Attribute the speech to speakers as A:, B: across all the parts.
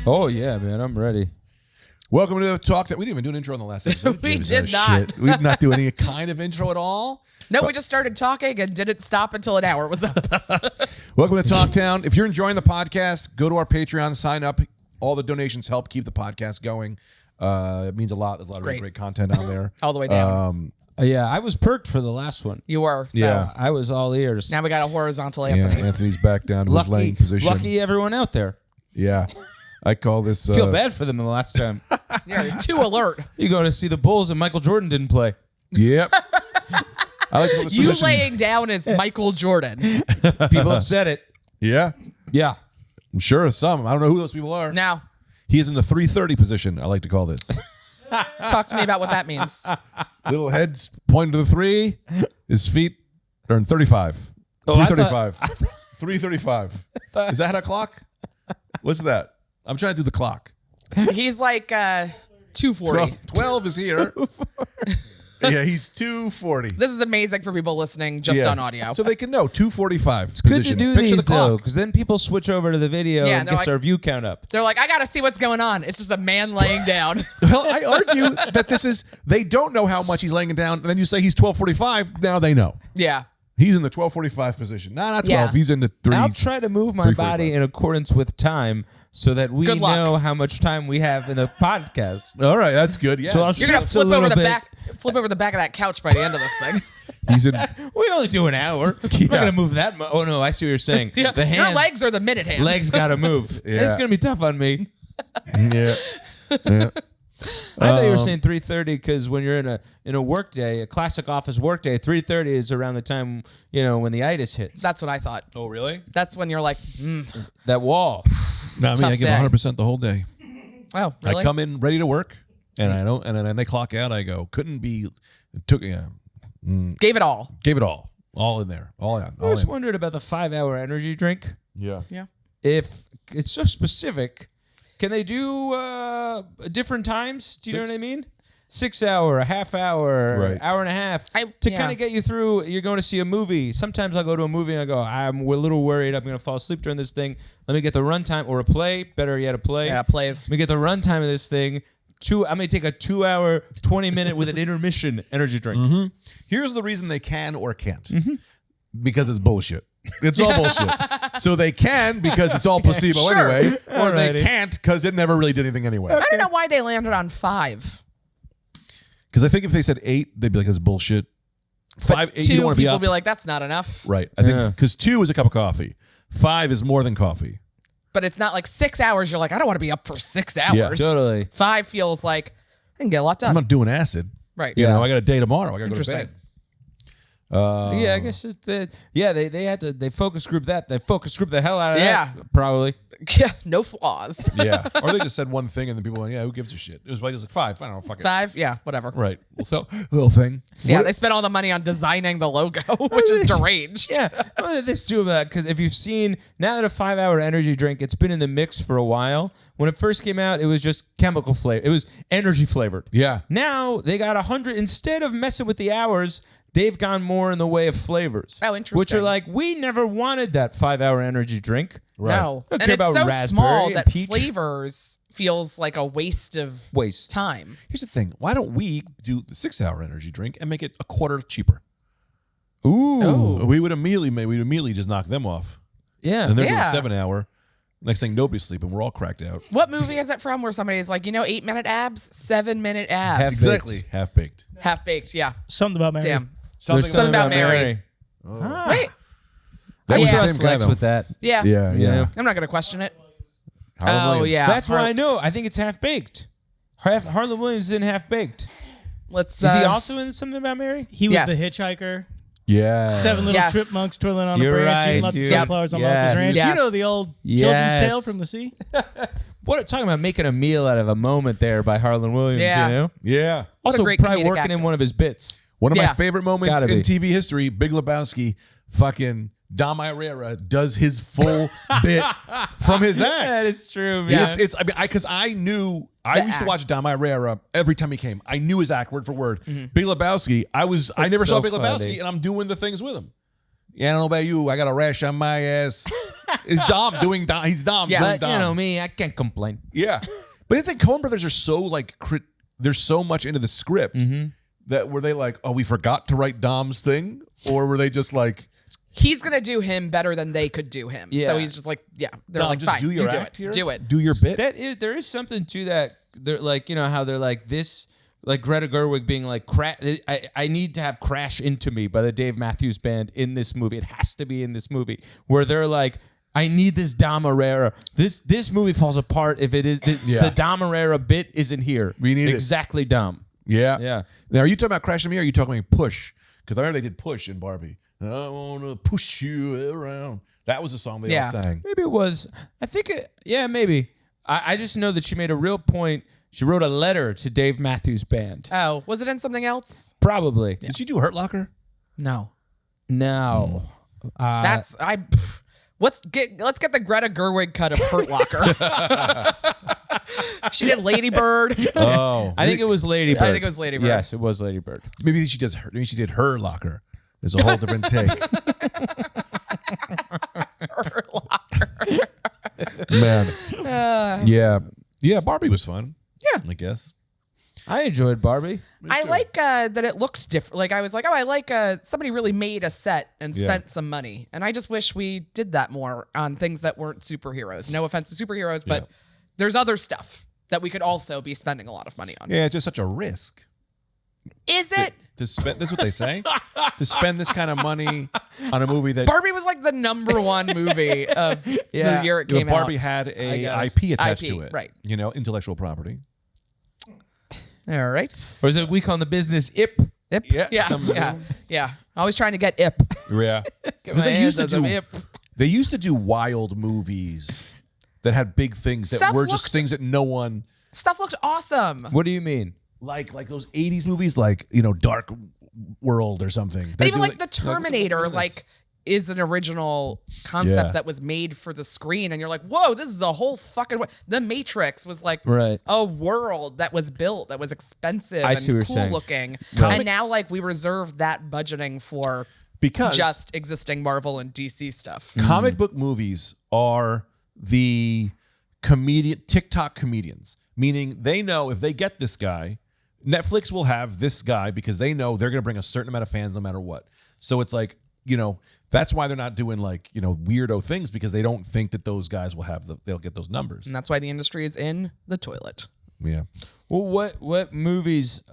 A: Oh, yeah, man. I'm ready.
B: Welcome to the talk. We didn't even do an intro on the last episode.
C: We did not.
B: We did not do any kind of intro at all.
C: No, we just started talking and didn't stop until an hour was up.
B: Welcome to Talktown. If you're enjoying the podcast, go to our Patreon, sign up. All the donations help keep the podcast going. It means a lot. There's a lot of really great content on there.
C: All the way down.
A: Yeah, I was perked for the last one.
C: You were. So
B: Yeah.
A: I was all ears.
C: now we got a horizontal
B: Yeah,
C: Anthony.
B: Anthony's back down to his laying position.
A: Lucky everyone out there.
B: Yeah. I call this...
A: Feel bad for them the last time.
C: Yeah, you're too alert.
A: You go to see the Bulls and Michael Jordan didn't play.
B: Yep. I like to call this
C: You
B: position.
C: laying down is Michael Jordan.
A: People have said it.
B: Yeah.
A: Yeah.
B: I'm sure some. I don't know who those people are.
C: Now,
B: He is in the 330 position, I like to call this.
C: talk to me about what that means.
B: Little heads pointing to the 3. His feet are in 35.
A: Oh, I
B: 335. 335. Is that a clock? What's that? I'm trying to do the clock.
C: He's like 240.
B: 12 is here. Yeah, he's 240.
C: This is amazing for people listening just on audio.
B: So they can know 245.
A: It's good to do these, though, because then people switch over to the video
C: Yeah,
A: and
C: they're
A: gets
C: like-
A: our view count up.
C: They're like, I got to see what's going on. It's just a man laying down.
B: Well, I argue that this is, they don't know how much he's laying it down, and then you say he's 1245, now they know.
C: Yeah.
B: He's in the 1245 position. Nah, not 12.
C: Yeah.
B: He's in the 3.
A: I'll try to move my
B: 345.
A: body in accordance with time so that we
C: Good luck.
A: know how much time we have in the podcast.
B: All right, that's good. Yeah.
A: So I'll
C: You're going to
A: shift a
C: flip over
A: little
C: the
A: bit.
C: flip over the back of that couch by the end of this thing.
B: He's in.
A: We only do an hour. We're not going to move that much. Oh, no, I see what you're saying.
C: Yeah.
A: The
C: Your
A: hands,
C: legs are the minute hand.
A: legs got to move.
B: Yeah.
A: It's going to be tough on me.
B: Yeah. Yeah.
A: I thought you were saying 3:30 because when you're in a work day, a classic office work day, 3:30 is around the time, when the itis hits.
C: That's what I thought.
B: Oh, really?
C: That's when you're like,
A: That wall.
B: No, I mean,
C: Tough
B: I give
C: day.
B: 100% the whole day.
C: oh, really?
B: I come in ready to work, and I don't, and then I clock out. I go, couldn't be, took,
C: Gave it all.
B: gave it all in there, all out.
A: I was wondering about the 5-hour energy drink.
B: Yeah.
C: Yeah.
A: If it's so specific, can they do different times? Do you know what I mean? 6 hour, a half hour,
B: Right.
A: hour and a half
C: Yeah.
A: kind of get you through. You're going to see a movie. Sometimes I'll go to a movie and I go, I'm a little worried I'm going to fall asleep during this thing. Let me get the runtime or a play. Better yet, a play.
C: Yeah, plays.
A: Let me get the runtime of this thing. I'm going to take a 2-hour, 20-minute with an intermission energy drink.
B: Here's the reason they can or can't. Because it's bullshit. It's all bullshit. So they can because it's all placebo
C: Sure.
B: anyway, or they
A: Alrighty.
B: can't because it never really did anything anyway.
C: I don't know why they landed on 5.
B: Because I think if they said 8, they'd be like, "That's bullshit."
C: But
B: 5, 8, you
C: 2
B: don't want to be
C: people
B: up.
C: be like, that's not enough.
B: Right. I think because 2 is a cup of coffee. 5 is more than coffee.
C: But it's not like 6 hours. You're like, I don't want to be up for 6 hours.
B: Yeah,
A: totally.
C: 5 feels like I can get a lot
B: I'm
C: done.
B: not doing acid.
C: Right.
B: You know, I got a day tomorrow. I got to go to
C: Interesting.
B: bed.
A: Yeah, I guess they had to focus group that. They focus group the hell out of
C: Yeah.
A: that. Probably.
C: Yeah, no flaws.
B: Yeah. Or they just said one thing and then people went, yeah, who gives a shit? It was like 5. I don't know. Fuck it.
C: 5, yeah, whatever.
B: Right. Well, so, little thing.
C: Yeah, they spent all the money on designing the logo, which is deranged.
A: Yeah, what did this do about that? Because if you've seen, now that a 5-hour energy drink, it's been in the mix for a while. When it first came out, it was just chemical flavor. It was energy flavored.
B: Yeah.
A: Now they got 100. Instead of messing with the hours, they've gone more in the way of flavors.
C: Oh, interesting.
A: Which are like, we never wanted that 5-hour energy drink.
C: No.
A: Don't
C: And
A: care
C: it's
A: about
C: so
A: raspberry
C: small
A: and
C: that
A: peach.
C: flavors feels like a waste of time.
B: Here's the thing. Why don't we do the 6-hour energy drink and make it a quarter cheaper?
A: Ooh.
B: We would immediately just knock them off.
A: Yeah.
B: And they're
C: Yeah.
B: doing 7-hour. Next thing, nobody's sleeping. We're all cracked out.
C: What movie is it from where somebody's like, 8-minute abs, 7-minute abs?
A: Half-baked.
B: Exactly. Half-baked.
C: Half-baked, yeah.
D: Something about Mary.
C: Damn.
A: There's
C: Something about Mary. Wait.
B: That was
C: Yeah.
B: the same guy,
A: Flex
B: though.
A: with that.
C: Yeah.
B: Yeah.
C: I'm not going to question it.
B: Harlan
C: Oh,
B: Williams.
C: yeah.
A: That's why I know. I think it's half-baked. Harlan Williams is in Half-Baked.
C: Let's.
A: Is he also in Something About Mary?
D: He was
C: Yes.
D: the hitchhiker.
B: Yeah.
D: 7 little
C: Yes.
D: chipmunks twirling on a
A: You're
D: branch,
A: right,
D: eating lots
A: dude.
D: of sunflowers on
A: Yes.
D: Uncle's ranch.
C: Yes.
D: You know the old
A: Yes.
D: children's tale from the sea?
A: What talking about making a meal out of a moment there by Harlan Williams,
C: Yeah.
A: you know?
B: Yeah.
A: Also
C: great
A: probably
C: comedic
A: working
C: actor.
A: in one of his bits.
B: One of my
C: Yeah.
B: favorite moments
A: Gotta
B: in
A: be.
B: TV history, Big Lebowski, fucking Dom Irera does his full bit from his act.
A: That is true, man.
B: Yeah, it's I mean, because I knew I
C: The
B: used to
C: act.
B: watch Dom Irera every time he came. I knew his act word for word. Big Lebowski. I never
A: That's
B: saw
A: so
B: Big
A: funny.
B: Lebowski, and I'm doing the things with him. Yeah, I don't know about you. I got a rash on my ass. It's Dom doing Dom. He's Dom.
C: Yes.
B: doing
A: But
B: Dom.
A: you know me, I can't complain.
B: Yeah. But I think Coen Brothers are so like they're so much into the script that were they like, oh, we forgot to write Dom's thing, or were they just like,
C: He's gonna do him better than they could do him.
A: Yeah.
C: So he's just like, yeah. They're
B: Dom,
C: like,
B: just
C: fine,
B: do your
C: you do
B: act
C: it.
B: here?
C: Do it.
B: do your bit?
A: There is something to that. They're like, you know how they're like this, like Greta Gerwig being like, I need to have "Crash Into Me" by the Dave Matthews Band in this movie. It has to be in this movie. Where they're like, I need this Dom Herrera. This movie falls apart if it is the Dom Herrera bit isn't here.
B: We need it.
A: exactly Dom.
B: Yeah.
A: Yeah.
B: Now, are you talking about Crash and Me, or are you talking about Push? Because I remember they did Push in Barbie. I want to push you around. That was the song they all sang.
A: Maybe it was. I think yeah, maybe. I just know that she made a real point. She wrote a letter to Dave Matthews Band.
C: Oh, was it in something else?
A: Probably.
B: Did she do Hurt Locker?
C: No.
A: No.
C: Let's get the Greta Gerwig cut of Hurt Locker. She did Lady Bird.
B: Oh.
A: I think it was Lady Bird.
C: I think it was Lady Bird.
A: Yes, it was Lady Bird.
B: Maybe she did Her Locker. There's a whole different take.
C: Hurt Locker.
B: Man. Yeah, Barbie was fun.
C: Yeah.
B: I guess.
A: I enjoyed Barbie.
C: I like that it looked different. Like I was like, oh, I like somebody really made a set and spent some money. And I just wish we did that more on things that weren't superheroes. No offense to superheroes, but there's other stuff that we could also be spending a lot of money on.
B: Yeah, it's just such a risk.
C: Is it?
B: To spend, that's what they say. To spend this kind of money on a movie that
C: Barbie was like the #1 movie of the year it came
B: Barbie
C: out.
B: had a
A: guess.
B: IP attached
C: IP,
B: to it.
C: right.
B: You know, intellectual property.
C: All right.
A: Or is it we call the business IP?
C: Ip?
B: Yeah,
C: Yeah.
B: some-
C: Yeah. Always trying to get Ip.
B: Yeah. Because they used to do wild movies that had big things that
C: Stuff
B: were just
C: looked-
B: things that no one
C: Stuff looked awesome.
A: What do you mean?
B: like those 80s movies like, you know, Dark World or something.
C: But even like the Terminator, is an original concept that was made for the screen, and you're like, whoa, this is a whole fucking. The Matrix was like a world that was built that was expensive and cool looking, and now like we reserve that budgeting for
B: because
C: just existing Marvel and DC stuff.
B: Comic book movies are the TikTok comedians, meaning they know if they get this guy, Netflix will have this guy because they know they're going to bring a certain amount of fans no matter what. So it's like, you know, that's why they're not doing like, you know, weirdo things, because they don't think that those guys will they'll get those numbers.
C: And that's why the industry is in the toilet.
B: Yeah.
A: Well, what movies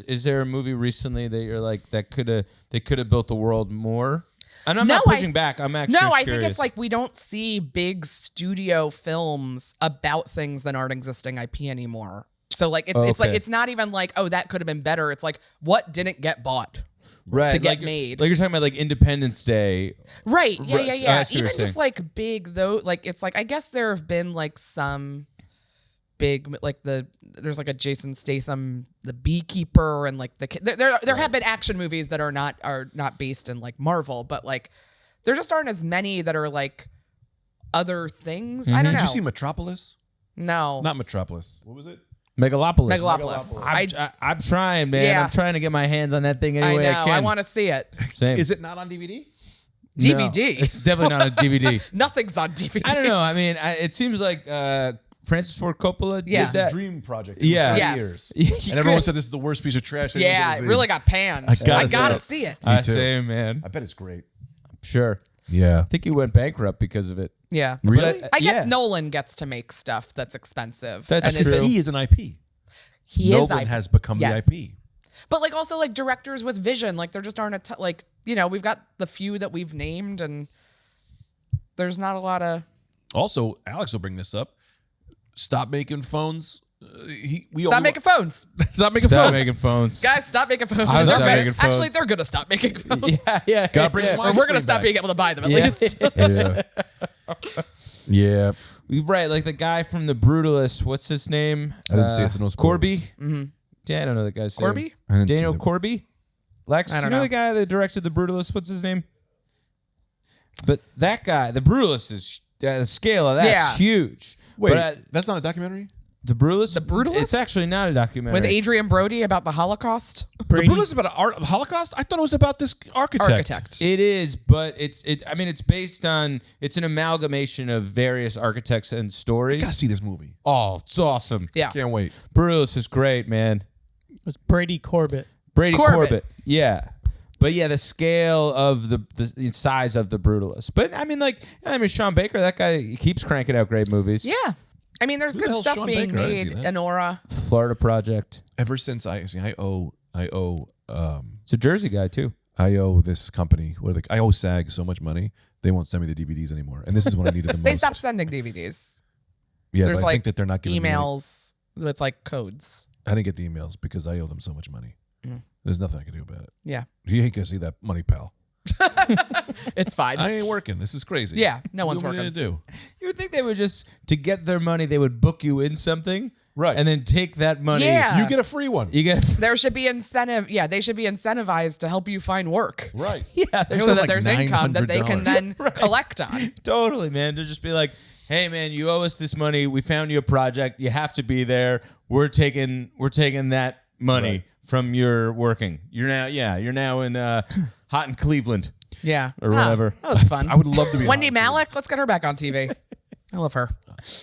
A: is there a movie recently that you're like they could have built the world more? And I'm not pushing back. I'm actually
C: I
A: curious.
C: think it's like we don't see big studio films about things that aren't existing IP anymore. So like it's like it's not even like, oh, that could have been better. It's like, what didn't get bought to get made?
A: Like you're talking about like Independence Day.
C: Right. Yeah.
A: I see what
C: Even
A: you're
C: just
A: saying.
C: like big though, like it's like I guess there have been like some big like there's like a Jason Statham, The Beekeeper, and like there have been action movies that are not based in like Marvel, but like there just aren't as many that are like other things. I don't know.
B: Did you see Metropolis?
C: No.
B: Not Metropolis. What was it?
C: Megalopolis.
A: I'm trying, man.
C: Yeah.
A: I'm trying to get my hands on that thing any way I
C: know.
A: can.
C: I want to see it.
A: Same.
B: Is it not on DVD?
A: No,
C: DVD.
A: it's definitely not a DVD.
C: Nothing's on DVD.
A: I don't know. I mean, it seems like Francis Ford Coppola
C: Yeah.
A: did that.
B: Dream project.
A: Yeah.
B: For
C: Yes.
B: years. And everyone said this is the worst piece of trash.
C: Yeah, it really got panned. I gotta see it.
B: Me too.
A: Same, man.
B: I bet it's great.
A: Sure.
B: Yeah.
A: I think he went bankrupt because of it.
C: Yeah.
B: Really?
A: But
C: I guess
A: yeah.
C: Nolan gets to make stuff that's expensive.
A: That's
C: and
B: Because
A: true.
B: he is an IP.
C: He is
B: Nolan
C: IP.
B: has become
C: Yes.
B: the IP.
C: But like also like directors with vision, like there just aren't like, you know, we've got the few that we've named, and there's not a lot of.
B: Also, Alex will bring this up. Stop making phones.
C: Stop making phones.
B: Stop making
A: Stop
B: phones.
A: making phones.
C: Guys, stop making phones.
A: I'm
C: They're
A: stop
C: better-
A: making phones.
C: Actually, they're going to stop making phones.
A: Yeah.
B: Gotta bring the
C: Or we're going to
B: widescreen
C: stop
B: back.
C: being able to buy them at
A: Yeah.
C: least.
B: Yeah.
A: Right, like the guy from The Brutalist. What's his name?
B: I didn't see it, so no spoilers.
A: Corby. Mm-hmm. Yeah, I don't know the guy's name.
C: Corby?
B: I didn't see
A: Daniel
B: them.
A: Corby. Lex,
C: I
A: do
C: don't
A: you know
C: know.
A: the guy that directed The Brutalist? What's his name? But that guy, The Brutalist, is the scale of that's
B: Yeah.
A: huge.
B: Wait,
A: But
B: that's not a documentary?
A: The Brutalist?
C: The Brutalist?
A: It's actually not a documentary.
C: With Adrian Brody about the Holocaust.
D: Brady.
B: The Brutalist is about a Holocaust? I thought it was about this architect.
A: It is, but it's based on, it's an amalgamation of various architects and stories.
B: I gotta see this movie.
A: Oh, it's awesome.
C: Yeah.
B: Can't wait.
A: Brutalist is great, man.
D: It was Brady Corbett.
A: Brady
C: Corbett.
A: Corbett. Yeah. But yeah, the scale of the size of the Brutalist. But I mean, Sean Baker, that guy, he keeps cranking out great movies.
C: Yeah. I mean, there's
B: Who the
C: good
B: hell's
C: stuff
B: Sean
C: being
B: Baker? I didn't
C: made.
B: see that.
C: Anora.
A: Florida Project.
B: Ever since I owe
A: It's a Jersey guy too.
B: this company I owe SAG so much money, they won't send me the DVDs anymore. And this is when I needed them most.
C: They stopped sending DVDs.
B: Yeah,
C: There's
B: but I
C: like
B: think that they're not giving me any-
C: emails with like codes.
B: I didn't get the emails because I owe them so much money. There's nothing I can do about it.
C: Yeah.
B: You ain't gonna see that money, pal.
C: It's fine.
B: I ain't working. This is crazy.
C: Yeah, no one's
B: What are you
C: working.
B: gonna do?
A: You would think they would just, to get their money, they would book you in something.
B: Right.
A: And then take that money.
C: Yeah.
B: You get a free one.
A: You get,
C: There should be incentive. Yeah, they should be incentivized to help you find work.
B: Right.
A: yeah,
C: So
B: was
C: that
B: like
C: there's income that they can
B: $900.
C: then collect on.
A: totally, man. To just be like, hey, man, you owe us this money. We found you a project. You have to be there. We're taking that money
B: Right.
A: from your working. You're now in hot in Cleveland.
C: Yeah.
A: Or whatever.
C: That was fun.
B: I would love to be
C: Wendy
B: on TV.
C: Malick, let's get her back on TV. I love her.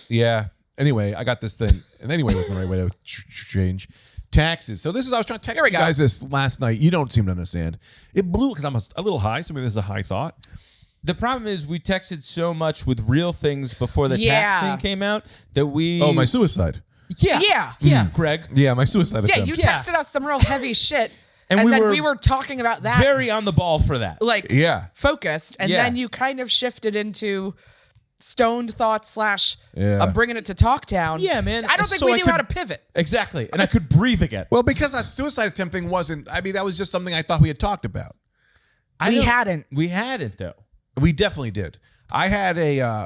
B: Yeah. Anyway, I got this thing. And anyway, it was the right way to change taxes. So I was trying to text
C: Here we
B: you
C: go.
B: guys this last night. You don't seem to understand. It blew because I'm a little high. So maybe there's a high thought.
A: The problem is we texted so much with real things before the tax
C: Yeah.
A: thing came out that we...
B: Oh, my suicide.
C: Yeah.
A: Greg.
B: Yeah, my suicide
C: Yeah,
B: attempt.
C: you texted us some real heavy shit.
A: And
C: And,
A: we
C: then
A: were
C: we were talking about that.
A: Very on the ball for that.
C: like
B: Yeah.
C: focused. And
A: Yeah.
C: then you kind of shifted into stoned thoughts /
B: Yeah.
C: I'm bringing it to Talktown.
A: Yeah, man.
C: I don't think
A: So
C: we
A: I
C: knew
A: could-
C: how to pivot.
A: Exactly. And I could breathe again.
B: Well, because that suicide attempt thing wasn't, I mean, that was just something I thought we had talked about.
C: We hadn't.
A: We hadn't, though.
B: We definitely did. I had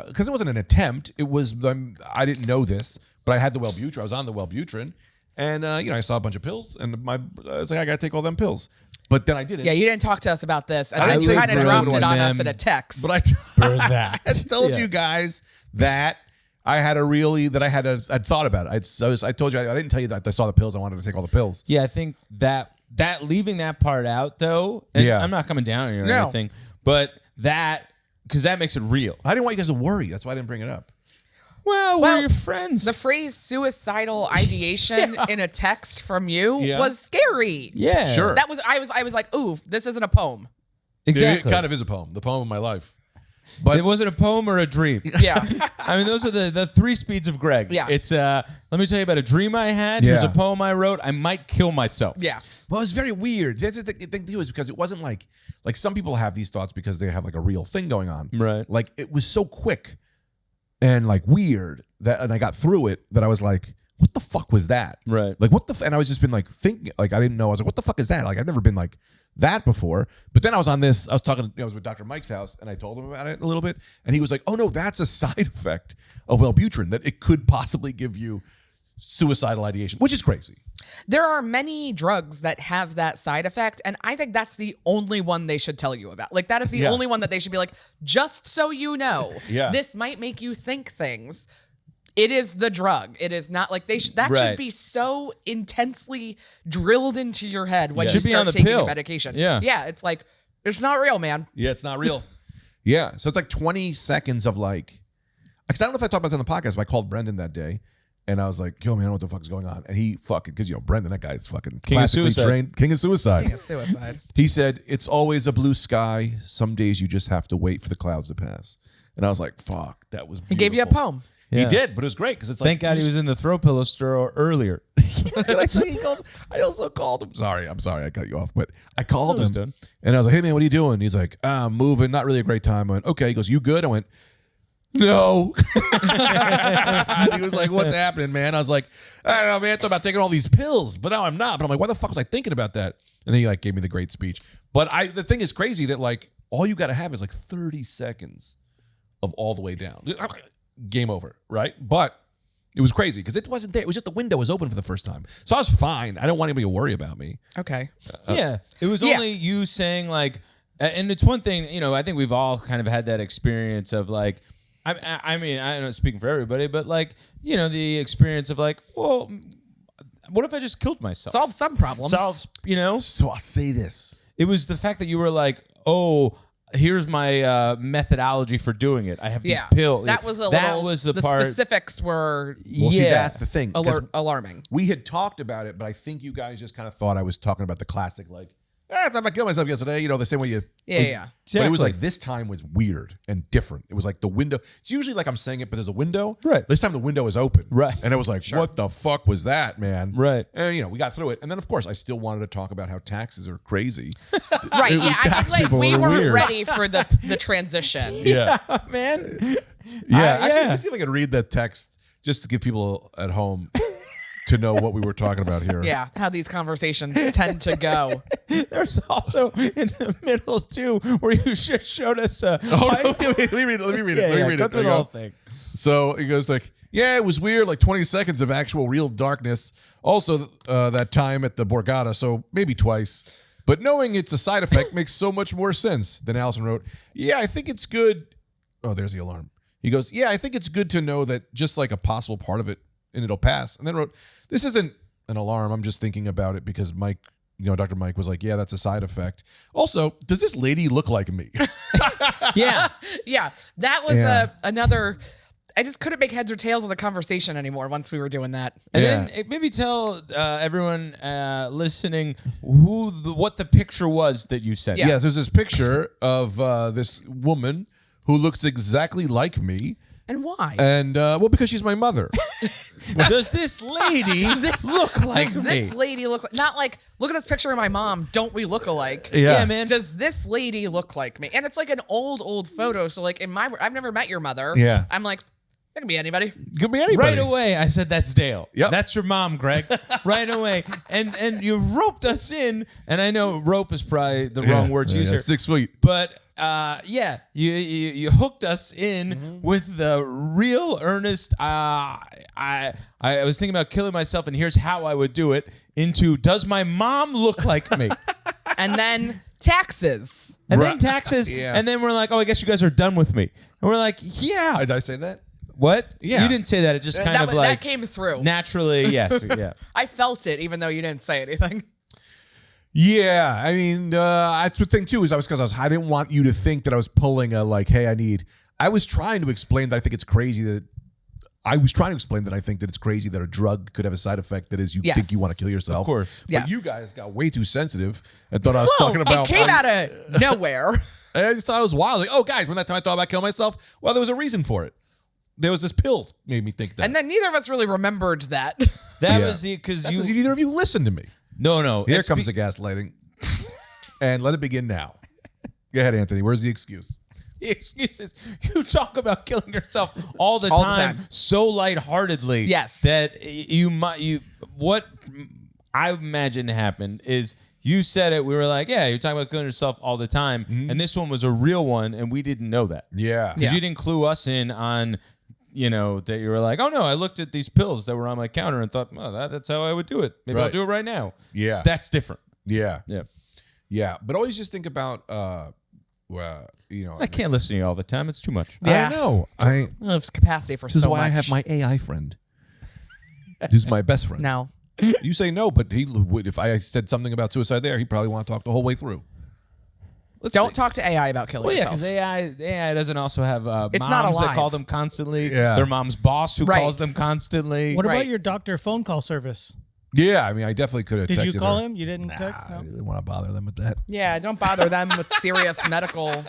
B: because it wasn't an attempt. It was, I didn't know this, but I had the Wellbutrin. I was on the Wellbutrin. And, I saw a bunch of pills. And I was like, I got to take all them pills. But then I didn't.
C: Yeah, you didn't talk to us about this. And
B: I
C: then
B: didn't
C: you
B: say
C: kind of
B: zero
C: dropped
B: to
C: it on
A: them.
C: us in a text.
B: But
A: For that.
B: I told you guys that I had I'd thought about it. I told you, I didn't tell you that I saw the pills. I wanted to take all the pills.
A: Yeah, I think that leaving that part out, though, and
B: Yeah.
A: I'm not coming down on you or
C: No.
A: anything, but because that makes it real.
B: I didn't want you guys to worry. That's why I didn't bring it up.
A: Well,
C: Well,
A: we're your friends.
C: the phrase suicidal ideation in a text from you
A: Yeah.
C: was scary.
A: yeah.
B: Sure.
C: That was I was like, ooh, this isn't a poem.
A: Exactly.
B: It kind of is a poem. The poem of my life. But
A: It wasn't a poem or a dream.
C: Yeah.
A: I mean, those are the three speeds of Greg.
C: Yeah.
A: It's let me tell you about a dream I had. Here's
B: Yeah.
A: a poem I wrote. I might kill myself.
C: Yeah.
B: Well, it's very weird. That's the thing too, is because it wasn't like some people have these thoughts because they have like a real thing going on.
A: Right.
B: Like it was so quick and like weird and I got through it that I was like, what the fuck was that?
A: Right.
B: Like what the and I was just been like thinking, like I didn't know. I was like, what the fuck is that? Like I've never been like that before. But then I was on this. I was talking. I was with Dr. Mike's house, and I told him about it a little bit, and he was like, "Oh no, that's a side effect of Wellbutrin that it could possibly give you suicidal ideation," which is crazy.
C: There are many drugs that have that side effect, and I think that's the only one they should tell you about. Like that is the
B: Yeah.
C: only one that they should be like, just so you know,
B: Yeah.
C: this might make you think things. It is the drug. It is not like that
A: Right.
C: should be so intensely drilled into your head when
A: It
C: you
A: should be
C: start
A: on the
C: taking
A: pill.
C: a medication.
A: Yeah.
C: Yeah. It's like, it's not real, man.
B: Yeah, it's not real. Yeah, so it's like 20 seconds of like, because I don't know if I talked about this on the podcast, but I called Brendan that day, and I was like, yo, man, I don't know what the fuck is going on. And he fucking, because, Brendan, that guy is fucking
A: King of
B: classically
A: suicide.
B: trained, king of suicide.
C: Suicide.
B: He said, it's always a blue sky. Some days you just have to wait for the clouds to pass. And I was like, fuck, that was
C: He gave you a
B: beautiful.
C: poem.
B: He
A: Yeah.
B: did, but it was great because it's like,
A: Thank God he was in the throw pillow store earlier.
B: I also called him. I'm sorry I cut you off, but I called
A: That was
B: him
A: done.
B: and I was like, hey man, what are you doing? He's like, I'm moving, not really a great time. I went, okay. He goes, you good? I went, no. He was like, what's happening, man? I was like, I don't know, man. I thought about taking all these pills, but now I'm not. But I'm like, why the fuck was I thinking about that? And then he like gave me the great speech. But the thing is crazy that like all you got to have is like 30 seconds of all the way down. Game over, right? But it was crazy because it wasn't there. It was just the window was open for the first time. So I was fine. I don't want anybody to worry about me.
C: Okay.
A: Yeah. It was
C: Yeah.
A: only you saying like, and it's one thing, I think we've all kind of had that experience of like, I mean, I'm not speaking for everybody, but like, you know, the experience of like, well, what if I just killed myself?
C: Solve some problems.
A: Solves, you know?
B: So I'll say this.
A: It was the fact that you were like, oh, here's my methodology for doing it. I have this pill.
C: That was a
A: that
C: little.
A: was the
C: the
A: part.
C: specifics were
B: Well, see, that's the thing. 'cause
C: alarming.
B: We had talked about it, but I think you guys just kind of thought I was talking about the classic, like, I thought I killed myself yesterday. You know, the same way you.
C: Yeah.
B: But it was like this time was weird and different. It was like the window. It's usually like I'm saying it, but there's a window.
A: Right.
B: This time the window is open.
A: Right.
B: And it was like, what the fuck was that, man?
A: Right.
B: And, you know, we got through it. And then, of course, I still wanted to talk about how taxes are crazy.
C: Right. Yeah. I
B: Tax
C: think like
B: people
C: we
B: are
C: weren't
B: weird.
C: ready for the transition.
B: Yeah.
A: Man.
B: Yeah. Actually,
A: yeah.
B: let me see if I can read that text just to give people at home to know what we were talking about here.
C: Yeah, how these conversations tend to go.
A: There's also in the middle too where you just showed us.
B: Oh, no, let me read it. Let me read it. Let me read
A: go
B: it.
A: through
B: There
A: the
B: you
A: whole
B: go.
A: thing.
B: So he goes like, yeah, it was weird, like 20 seconds of actual real darkness. Also, that time at the Borgata, so maybe twice. But knowing it's a side effect makes so much more sense. Then Allison wrote, yeah, I think it's good. Oh, there's the alarm. He goes, yeah, I think it's good to know that just like a possible part of it and it'll pass. And then wrote, this isn't an alarm. I'm just thinking about it because Mike, you know, Dr. Mike was like, yeah, that's a side effect. Also, does this lady look like me?
A: Yeah.
C: Yeah, that was
B: Yeah.
C: another. I just couldn't make heads or tails of the conversation anymore once we were doing that.
A: And
B: Yeah.
A: then maybe tell everyone listening what the picture was that you sent.
C: Yeah.
B: Yes, there's this picture of this woman who looks exactly like me.
C: And why?
B: And, well, because she's my mother.
A: Does this lady look like
C: Does
A: me?
C: this lady look like, not like, look at this picture of my mom, don't we look alike?
A: Yeah, man.
C: Does this lady look like me? And it's like an old photo. So like I've never met your mother.
B: Yeah.
C: I'm like, it can be anybody.
B: Could be anybody.
A: Right away, I said, that's Dale.
B: Yep.
A: That's your mom, Greg. Right away. And you roped us in, and I know rope is probably the wrong word to use here.
B: 6 feet.
A: But yeah, you hooked us in with the real earnest. I was thinking about killing myself, and here's how I would do it. Into does my mom look like me?
C: And then taxes.
A: And then taxes.
B: Yeah.
A: And then we're like, oh, I guess you guys are done with me. And we're like, yeah.
B: Did I say that?
A: What?
B: Yeah.
A: You didn't say that. It just kind of like
C: that came through.
A: naturally. Yes. Yeah.
C: I felt it, even though you didn't say anything.
B: Yeah, I mean, that's the thing too. I didn't want you to think that I was pulling a like, hey, I was trying to explain that I think it's crazy that. I was trying to explain that I think that it's crazy that a drug could have a side effect that is you
C: Yes.
B: think you want to kill yourself.
A: Of course.
B: But
C: Yes.
B: you guys got way too sensitive and thought I was
C: Whoa,
B: talking about.
C: it came out of nowhere.
B: And I just thought it was wild. Like, oh, guys, when that time I thought about killing myself, well, there was a reason for it. There was this pill made me think that.
C: And then neither of us really remembered that.
A: That
B: Yeah.
A: was the because
B: That's
A: you.
B: 'cause neither of you listened to me.
A: No.
B: Here
A: it's
B: comes the gaslighting. And let it begin now. Go ahead, Anthony. Where's the excuse?
A: The excuses. You talk about killing yourself all the
C: All the
A: time,
C: time.
A: so lightheartedly.
C: Yes.
A: That you what I imagine happened is you said it. We were like, yeah, you're talking about killing yourself all the time, and this one was a real one, and we didn't know that.
B: Yeah.
A: Because you didn't clue us in on, you know, that you were like, oh no, I looked at these pills that were on my counter and thought, well, that's how I would do it. Maybe I'll
B: Right.
A: do it right now.
B: Yeah.
A: That's different.
B: Yeah.
A: Yeah.
B: Yeah. But always just think about, you know.
A: I can't listen to you all the time. It's too much.
C: Yeah.
B: I know.
C: There's capacity for
B: This is
C: so
B: why
C: much.
B: I have my AI friend. Who's my best friend.
C: No.
B: You say no, but he would. If I said something about suicide there, he'd probably want to talk the whole way through.
C: Don't talk to AI about killing
A: Well, yeah,
C: yourself.
A: because AI doesn't also have
C: It's
A: moms
C: not
A: that
C: alive.
A: call them constantly.
B: Yeah.
A: Their mom's boss who
C: Right.
A: calls them constantly.
D: What
C: Right.
D: about your doctor phone call service?
B: Yeah, I mean, I definitely could have.
D: Did you
B: texted
D: call
B: her.
D: him? You didn't text?
B: I
D: No?
B: didn't want to bother them with that.
C: Yeah, don't bother them with serious medical,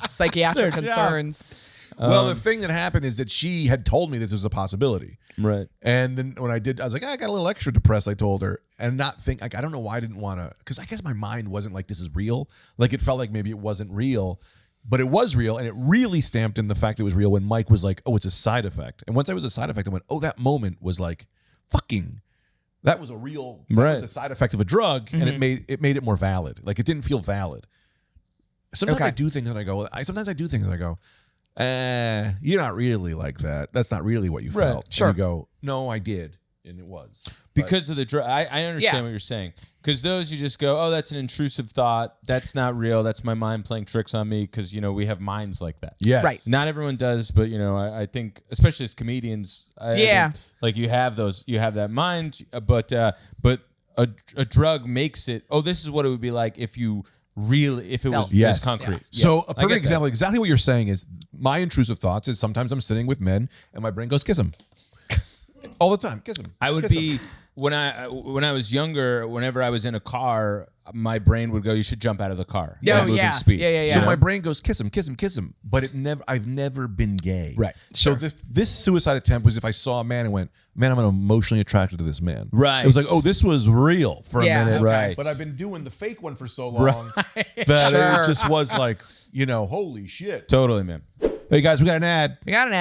C: psychiatric
A: It's their job.
C: concerns.
B: Well, the thing that happened is that she had told me that this was a possibility.
A: Right.
B: And then when I did, I was like, I got a little extra depressed, I told her. And not think, like, I don't know why I didn't want to, because I guess my mind wasn't like, this is real. Like, it felt like maybe it wasn't real, but it was real. And it really stamped in the fact it was real when Mike was like, oh, it's a side effect. And once it was a side effect, I went, oh, that moment was like, fucking, that was a real, that
A: Right.
B: was a side effect of a drug. And it made it more valid. Like, it didn't feel valid. Sometimes
C: Okay.
B: I do things and I go, you're not really like that. That's not really what you
A: Right.
B: felt.
C: Sure.
B: And you go, no, I did. and it was.
A: Because of the drug. I understand
C: Yeah.
A: what you're saying. Because those you just go, oh, that's an intrusive thought. That's not real. That's my mind playing tricks on me. Because, we have minds like that.
B: Yes.
C: Right.
A: Not everyone does, but, I think, especially as comedians, I
C: Yeah.
A: think, like you have that mind, but a drug makes it, this is what it would be like if it was
B: Yes.
A: concrete.
B: Yeah. So a
A: I get
B: perfect
A: that.
B: example, exactly what you're saying is my intrusive thoughts is sometimes I'm sitting with men and my brain goes, kiss him. All the time. Kiss him.
A: I would
B: Kiss
A: be
B: him.
A: when I was younger. Whenever I was in a car, my brain would go, "You should jump out of the car."
C: Oh,
A: at moving
C: yeah.
A: speed.
C: Yeah.
B: So my brain goes, kiss him, kiss him, kiss him. But I've never been gay.
A: Right.
B: So this suicide attempt was if I saw a man and went, man, I'm emotionally attracted to this man.
A: Right.
B: It was like, this was real for a
C: Yeah,
B: minute.
C: okay.
A: Right.
B: But I've been doing the fake one for so long that
C: Sure.
B: it just was like, holy shit.
A: Totally, man.
B: Hey guys, we got an ad.
C: We got an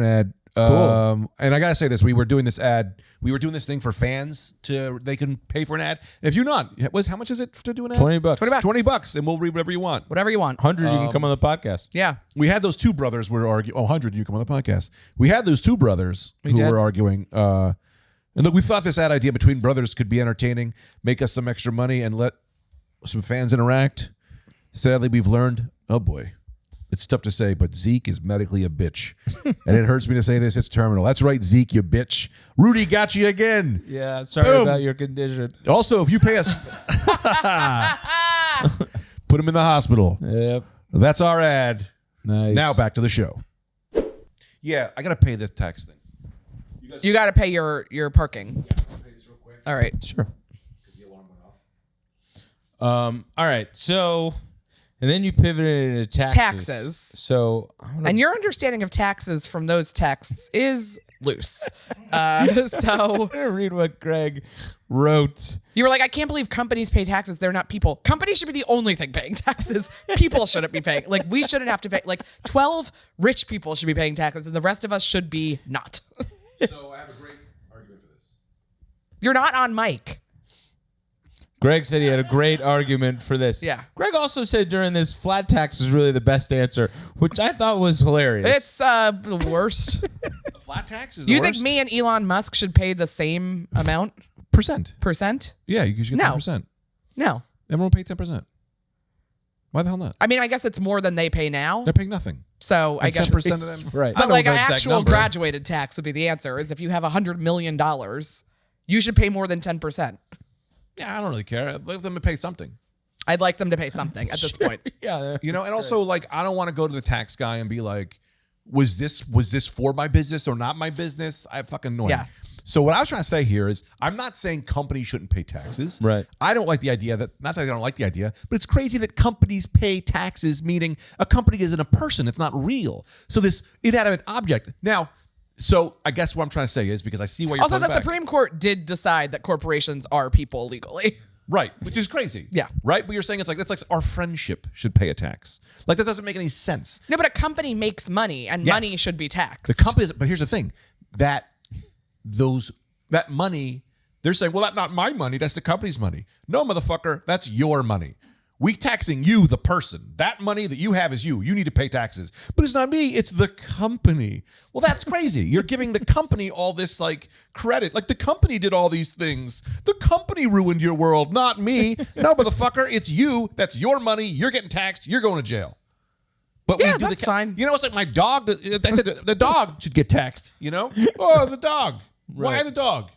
C: ad.
B: Cool. And I gotta say this: we were doing this ad. We were doing this thing for fans they can pay for an ad. And if you're not, how much is it to do an ad?
A: $20.
C: $20.
B: and we'll read whatever you want.
C: Whatever you want.
A: 100. You can come on the podcast.
C: Yeah.
B: We had those two brothers were arguing. 100, you come on the podcast. We had those two brothers who
C: did.
B: were arguing. And look, we thought this ad idea between brothers could be entertaining, make us some extra money, and let some fans interact. Sadly, we've learned. Oh boy. It's tough to say, but Zeke is medically a bitch. And it hurts me to say this, it's terminal. That's right, Zeke, you bitch. Rudy got you again.
A: Yeah. Sorry
C: Boom.
A: about your condition.
B: Also, if you pay us, put him in the hospital.
A: Yep.
B: That's our ad.
A: Nice.
B: Now back to the show. Yeah, I got to pay the tax thing.
C: You got to pay your parking. All right.
A: Sure. All right. So, and then you pivoted into taxes.
C: Taxes.
A: So,
C: And your understanding of taxes from those texts is loose. So
A: I'm gonna read what Greg wrote.
C: you were like, I can't believe companies pay taxes. They're not people. Companies should be the only thing paying taxes. People shouldn't be paying. Like, we shouldn't have to pay. Like, 12 rich people should be paying taxes, and the rest of us should be not.
B: So I have a great argument for this.
C: You're not on mic.
A: Greg said he had a great argument for this.
C: Yeah.
A: Greg also said during this, flat tax is really the best answer, which I thought was hilarious.
C: It's the worst.
B: A flat tax is the
C: You
B: worst?
C: think me and Elon Musk should pay the same amount? Percent?
B: Yeah, you should get
C: No.
B: 10%.
C: No.
B: Everyone pay 10%. Why the hell not?
C: I mean, I guess it's more than they pay now.
B: They're paying nothing.
C: So I guess
B: 10%
C: it's,
B: of them.
A: right.
B: I
C: but
B: know
C: like
B: the
C: an
B: exact
C: actual
B: number.
C: graduated tax would be the answer. Is if you have $100 million, you should pay more than 10%.
B: Yeah, I don't really care. I'd let them pay something.
C: I'd like them to pay something at this point.
A: Yeah.
B: And also like I don't want to go to the tax guy and be like, was this for my business or not my business? I fucking annoying.
C: Yeah.
B: So what I was trying to say here is I'm not saying companies shouldn't pay taxes.
A: Right.
B: I don't like the idea not that I don't like the idea, but it's crazy that companies pay taxes, meaning a company isn't a person. It's not real. So this inanimate object. Now, so I guess what I'm trying to say is because I see why you're
C: Also, the
B: pulling back.
C: Supreme Court did decide that corporations are people legally.
B: Right, which is crazy.
C: Yeah.
B: Right? But you're saying it's like our friendship should pay a tax. Like that doesn't make any sense.
C: No, but a company makes money, and
B: Yes.
C: money should be taxed.
B: The companies, but here's the thing: that money, they're saying, well, that's not my money. That's the company's money. No, motherfucker, that's your money. We taxing you, the person. That money that you have is you. You need to pay taxes. But it's not me. It's the company. Well, that's crazy. You're giving the company all this like credit. Like the company did all these things. The company ruined your world, not me. No, motherfucker, it's you. That's your money. You're getting taxed. You're going to jail. But
C: Yeah,
B: we do
C: that's fine.
B: You know, it's like my dog. The dog should get taxed. You know? Oh, the dog. Why the dog?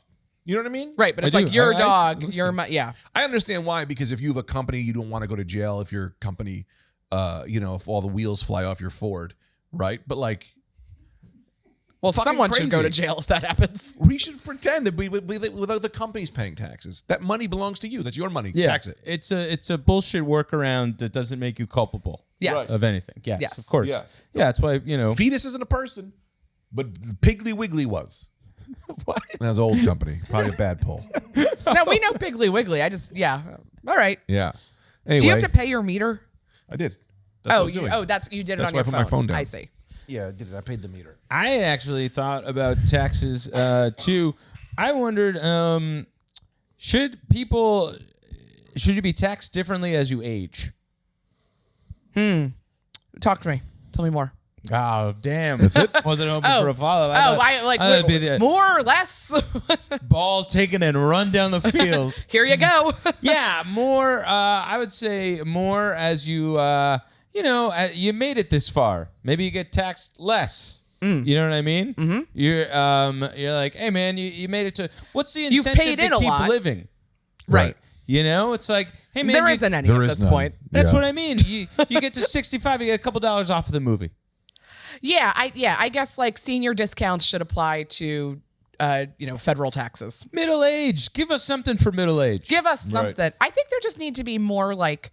B: You know what I mean?
C: Right, but it's
A: I
C: like
A: do.
C: your
A: I-
C: dog,
A: listen.
C: your yeah.
B: I understand why, because if you have a company, you don't want to go to jail if your company, if all the wheels fly off your Ford, right? But like,
C: Well,
B: Fucking
C: someone should go to
B: crazy.
C: jail if that happens.
B: we should pretend to be without the company's paying taxes. That money belongs to you. That's your money.
A: Yeah.
B: Tax it.
A: It's a bullshit workaround that doesn't make you culpable.
C: Yes.
A: Of anything. Yes.
C: Yes.
A: Of course.
B: Yeah.
A: Yeah. That's why,
B: Fetus isn't a person, but Piggly Wiggly was.
A: What?
B: That's an old company. Probably a bad pull.
C: No, we know Piggly Wiggly. Yeah. All right.
B: Yeah. Anyway,
C: Do you have to pay your meter?
B: I did. That's what I was doing.
C: You did it
B: That's
C: on
B: why I
C: your
B: put
C: phone.
B: my phone down.
C: I see.
B: Yeah, I did it. I paid the meter.
A: I actually thought about taxes too. I wondered, should you be taxed differently as you age?
C: Talk to me. Tell me more.
A: Oh, damn.
B: That's it?
A: Wasn't hoping for a follow-up.
C: More or less.
A: Ball taken and run down the field.
C: Here you go.
A: Yeah, more. I would say more as you, you made it this far. Maybe you get taxed less. You know what I mean? Mm-hmm. You're like, hey man, you made it to. What's the incentive to keep living?
C: Right.
A: You know, it's like, hey man,
C: there isn't any at this point.
A: That's what I mean. You get to 65, you get a couple dollars off of the movie.
C: Yeah, I guess like senior discounts should apply to federal taxes.
A: Middle age. Give us something for middle age.
C: Give us something. Right. I think there just need to be more like,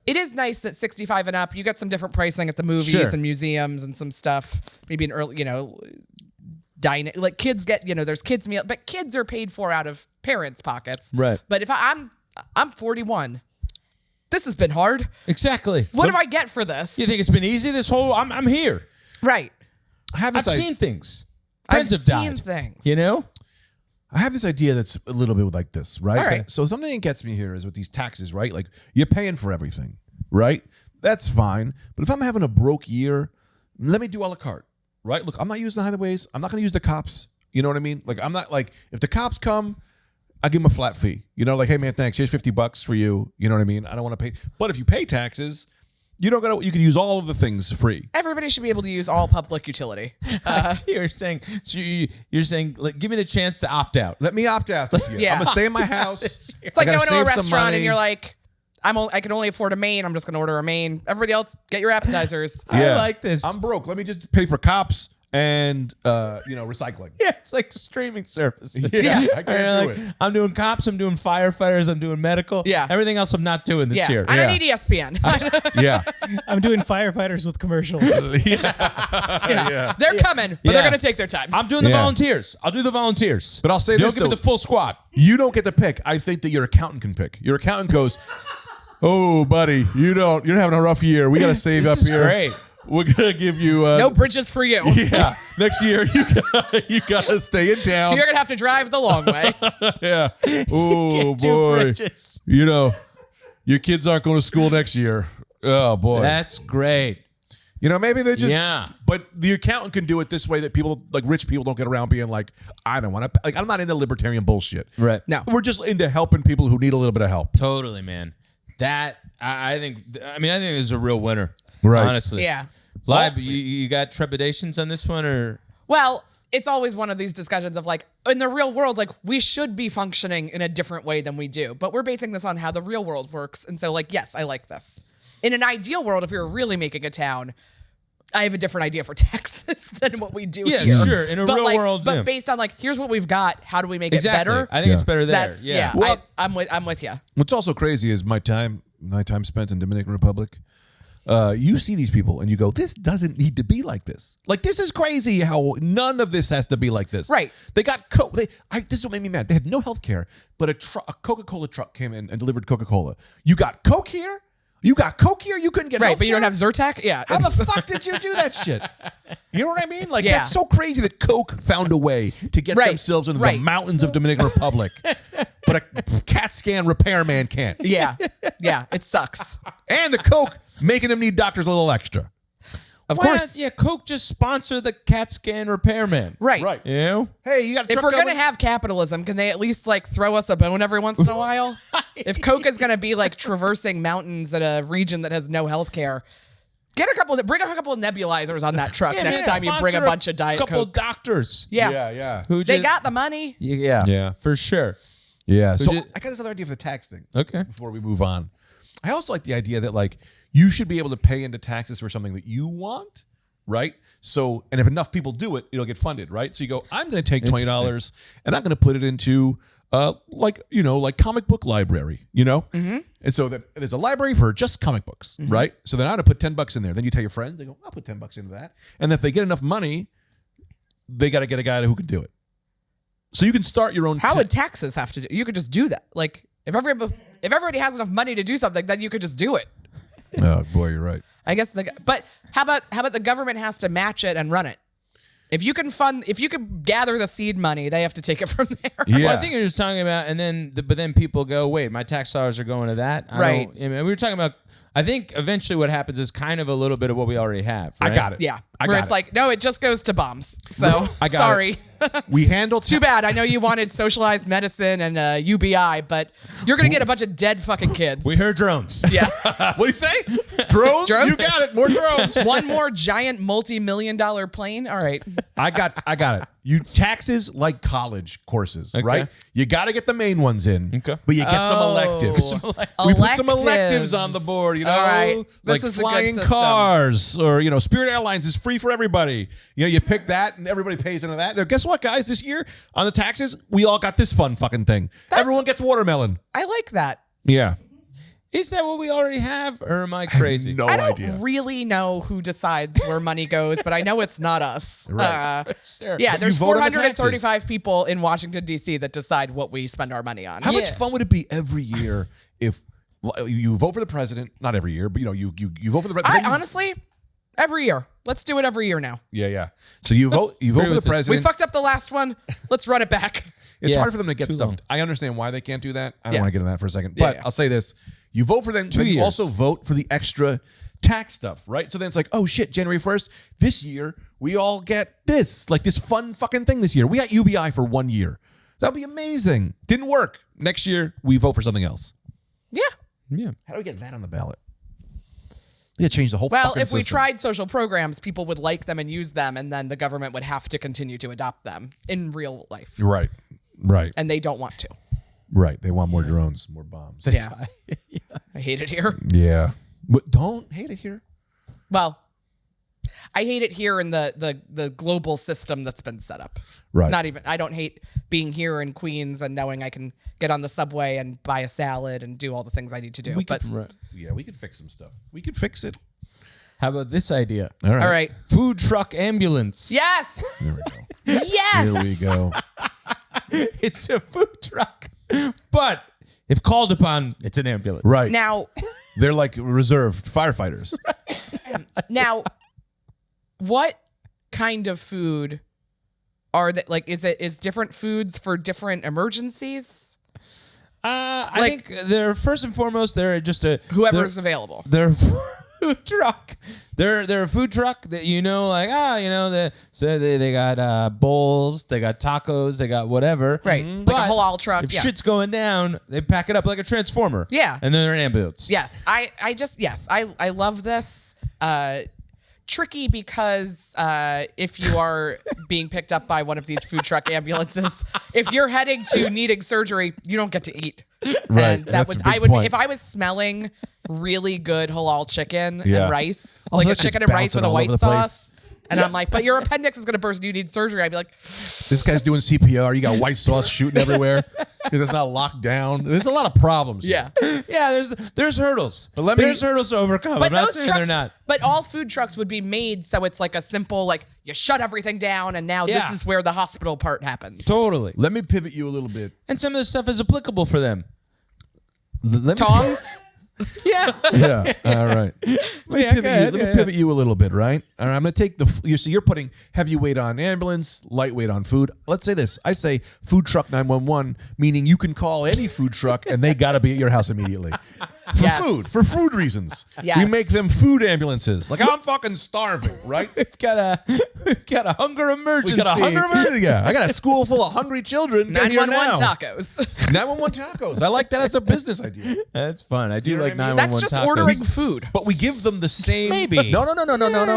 C: it is nice that 65 and up, you get some different pricing at the movies and museums and some stuff. Maybe an early, dining, like kids get, there's kids meal, but kids are paid for out of parents' pockets.
A: Right.
C: But if I'm 41. This has been hard.
A: Exactly.
C: What do I get for this?
A: You think it's been easy this whole, I'm here.
C: Right.
A: I've seen things. Friends have died.
C: I've seen things.
A: You know?
B: I have this idea that's a little bit like this, right?
C: All right.
B: So something that gets me here is with these taxes, right? Like you're paying for everything, right? That's fine. But if I'm having a broke year, let me do a la carte, right? Look, I'm not using the highways. I'm not going to use the cops. You know what I mean? Like I'm not like, if the cops come, I give them a flat fee. Like, hey man, thanks. Here's $50 for you. You know what I mean? I don't want to pay. But if you pay taxes, you can use all of the things free.
C: Everybody should be able to use all public utility.
A: I see you're saying. So you're saying, like, give me the chance to opt out.
B: Let me opt out this year.
C: Yeah.
B: I'm gonna stay in my house.
C: It's like going to a restaurant and you're like, I can only afford a main. I'm just gonna order a main. Everybody else, get your appetizers.
A: I like this.
B: I'm broke. Let me just pay for cops and recycling.
A: Yeah, it's like streaming services.
C: Yeah.
B: I can't do it.
A: I'm doing cops. I'm doing firefighters. I'm doing medical.
C: Yeah.
A: Everything else I'm not doing this year.
C: I don't need ESPN.
B: Yeah.
D: I'm doing firefighters with commercials.
B: Yeah.
C: They're coming, but they're gonna take their time.
A: I'm doing the volunteers. I'll do the volunteers.
B: But I'll say
A: Don't
B: this,
A: give me
B: though.
A: the full squad.
B: You don't get to pick. I think that your accountant can pick. Your accountant goes, "Oh, buddy, you're having a rough year. We got to save up
A: This is
B: here.
A: great.
B: We're gonna give you
C: no bridges for you.
B: Yeah, next year you gotta stay in town.
C: You're gonna have to drive the long way.
B: Yeah. Oh
A: Get 2
B: boy.
A: bridges.
B: Your kids aren't going to school next year. Oh boy.
A: That's great.
B: Maybe they just.
A: Yeah.
B: But the accountant can do it this way that people, like rich people, don't get around being like, I don't want to. Like, I'm not into libertarian bullshit.
A: Right.
C: No.
B: We're just into helping people who need a little bit of help.
A: Totally, man. That I think there's a real winner.
B: Right.
A: Honestly.
C: Yeah.
A: Lib, you got trepidations on this one, or?
C: Well, it's always one of these discussions of like, in the real world, like we should be functioning in a different way than we do, but we're basing this on how the real world works. And so like, yes, I like this. In an ideal world, if we were really making a town, I have a different idea for taxes than what we do here.
A: Yeah, sure. In a
C: But
A: real world,
C: but based on like, here's what we've got. How do we make it better?
A: I think it's better there.
C: That's
A: yeah.
B: Well,
C: I'm with you.
B: What's also crazy is my time spent in Dominican Republic. You see these people and you go, this doesn't need to be like this. Like, this is crazy how none of this has to be like this.
C: Right.
B: They got Coke. This is what made me mad. They had no health care, but a Coca-Cola truck came in and delivered Coca-Cola. You got Coke here? You got Coke here? You couldn't get
C: Right,
B: health
C: but you don't
B: care?
C: have Zyrtec? Yeah.
B: How the fuck did you do that shit? You know what I mean? Like,
C: Yeah.
B: that's so crazy that Coke found a way to get
C: Right.
B: themselves into the
C: Right.
B: mountains of Dominican Republic. But a CAT scan repairman can't.
C: Yeah. Yeah. It sucks.
B: And the Coke making them need doctors a little extra.
C: Of
A: Why
C: course.
A: not, Coke just sponsor the CAT scan repairman.
C: Right.
B: Right.
A: You know?
B: Hey, you got a
C: If
B: truck
C: we're
B: coming?
C: gonna have capitalism, can they at least like throw us a bone every once in a while? If Coke is gonna be like traversing mountains in a region that has no health care, bring a couple of nebulizers on that truck next time you bring a bunch of Diet
A: couple
C: Coke.
A: doctors.
C: Yeah.
B: Yeah.
A: Who
C: They
A: just-
C: got the money.
A: Yeah, for sure.
B: Yeah. So
A: just-
B: I got this other idea for the tax thing.
A: Okay.
B: Before we move on, I also like the idea that like you should be able to pay into taxes for something that you want, right? So, and if enough people do it, it'll get funded, right? So you go, I'm going to take $20 and I'm going to put it into like comic book library, And so there's a library for just comic books, right? So then I'm going to put $10 in there. Then you tell your friends, they go, I'll put $10 into that. And if they get enough money, they got to get a guy who can do it. So you can start your own.
C: How would taxes have to do? You could just do that. Like if everybody has enough money to do something, then you could just do it.
B: Oh boy, you're right.
C: I guess but how about the government has to match it and run it? If you could gather the seed money, they have to take it from there.
B: Yeah.
A: Well, I think you're just talking about, and then but then people go, wait, my tax dollars are going to that.
C: Right.
A: We were talking about. I think eventually what happens is kind of a little bit of what we already have. Right?
B: I got it.
C: Yeah.
B: I
C: Where
B: got
C: it's
B: it.
C: like, no, it just goes to bombs. So
B: I got
C: sorry.
B: We handle
C: Too bad. I know you wanted socialized medicine and UBI, but you're going to get a bunch of dead fucking kids.
A: We heard drones.
C: Yeah.
B: What do you say? Drones?
C: Drones?
B: You got it. More drones.
C: One more giant multi-million-dollar plane. All right.
B: I got it. You taxes like college courses, right? You got to get the main ones in,
A: Okay.
B: but you get some electives. We put some electives on the board, you know,
C: All right.
B: like
C: This is a good
B: flying
C: system.
B: cars, or Spirit Airlines is free for everybody. You pick that, and everybody pays into that. Now, guess what, guys? This year on the taxes, we all got this fun fucking thing. Everyone gets watermelon.
C: I like that.
B: Yeah.
A: Is that what we already have, or am I crazy?
B: No
C: I don't
B: idea.
C: really know who decides where money goes, but I know it's not us.
B: Right.
A: Sure.
C: Yeah, there's
B: vote on the
C: 435 people in Washington, D.C. that decide what we spend our money on.
B: How much
A: Yeah.
B: fun would it be every year if you vote for the president? Not every year, but you vote for the president.
C: Honestly, every year. Let's do it every year now.
B: Yeah. So you vote for the
A: with this.
C: We
B: president.
C: fucked up the last one. Let's run it back.
B: It's
A: Yeah,
B: hard for them to get
A: too
B: stuff.
A: long.
B: I understand why they can't do that. I don't
C: Yeah.
B: want to get into that for a second.
C: Yeah,
B: But
C: yeah.
B: I'll say this. You vote for them, then you
A: years.
B: also vote for the extra tax stuff, right? So then it's like, oh shit, January 1st, this year, we all get this, like this fun fucking thing this year. We got UBI for 1 year. That'll be amazing. Didn't work. Next year, we vote for something else.
C: Yeah.
A: Yeah.
B: How do we get that on the ballot? We gotta change the whole
C: Well,
B: fucking
C: if we
B: system.
C: tried social programs, people would like them and use them, and then the government would have to continue to adopt them in real life.
B: Right.
C: And they don't want to.
B: Right. They want more drones, more bombs.
C: Yeah. I hate it here.
B: Yeah. But don't hate it here.
C: Well, I hate it here in the global system that's been set up.
B: Right.
C: I don't hate being here in Queens and knowing I can get on the subway and buy a salad and do all the things I need to do. But
B: Yeah, we could fix some stuff. We could fix it.
A: How about this idea?
B: All right.
C: all right.
A: Food truck ambulance.
C: Yes.
B: There we go.
C: Yes.
B: Here we go.
A: It's a food truck, but if called upon, it's an ambulance.
B: Right.
C: Now,
B: They're like reserved firefighters.
C: what kind of food are that? Like, is different foods for different emergencies?
A: I
C: Like-
A: think they're first and foremost they're just
C: Whoever's available.
A: They're a food truck. They're a food truck that they got bowls, they got tacos, they got whatever.
C: Right. Like a halal truck.
A: If
C: Yeah.
A: shit's going down, they pack it up like a transformer.
C: Yeah.
A: And then they're an ambulance.
C: Yes, I love this. Tricky because if you are being picked up by one of these food truck ambulances, if you're heading to needing surgery, you don't get to eat.
B: Right,
C: And
B: that's a big point.
C: if I was smelling really good halal chicken
B: Yeah.
C: and rice,
B: Also,
C: like a
B: that shit's
C: chicken and rice
B: bouncing
C: with a
B: all
C: white
B: over the place.
C: sauce. And I'm like, but your appendix is going to burst and you need surgery. I'd be like,
B: This guy's doing CPR. You got white sauce shooting everywhere because it's not locked down. There's a lot of problems. here.
C: yeah.
A: Yeah, there's hurdles.
B: But
A: there's hurdles to overcome.
C: But
A: I'm not
C: those
A: saying
C: trucks,
A: they're not.
C: but all food trucks would be made so it's like a simple, like you shut everything down and now this
A: Yeah.
C: is where the hospital part happens.
A: Totally.
B: Let me pivot you a little bit.
A: And some of this stuff is applicable for them.
B: Let me
C: Tongs?
A: Yeah.
B: Yeah. All right. Let me pivot you a little bit, right? All right. I'm going to take you're putting heavyweight on ambulance, lightweight on food. Let's say this. I say food truck 911, meaning you can call any food truck and they got to be at your house immediately. For food reasons.
C: Yes.
B: We make them food ambulances. Like I'm fucking starving, right?
A: We've got a hunger emergency.
B: We got a hunger emergency. Yeah. I got a school full of hungry children. They're here
C: 911
B: now.
C: tacos.
B: 911 tacos. I like that as a business idea.
A: That's fun. I do like
B: what I mean?
A: 911
C: That's just
A: tacos.
C: ordering food.
B: But we give them the same.
A: Maybe.
B: No.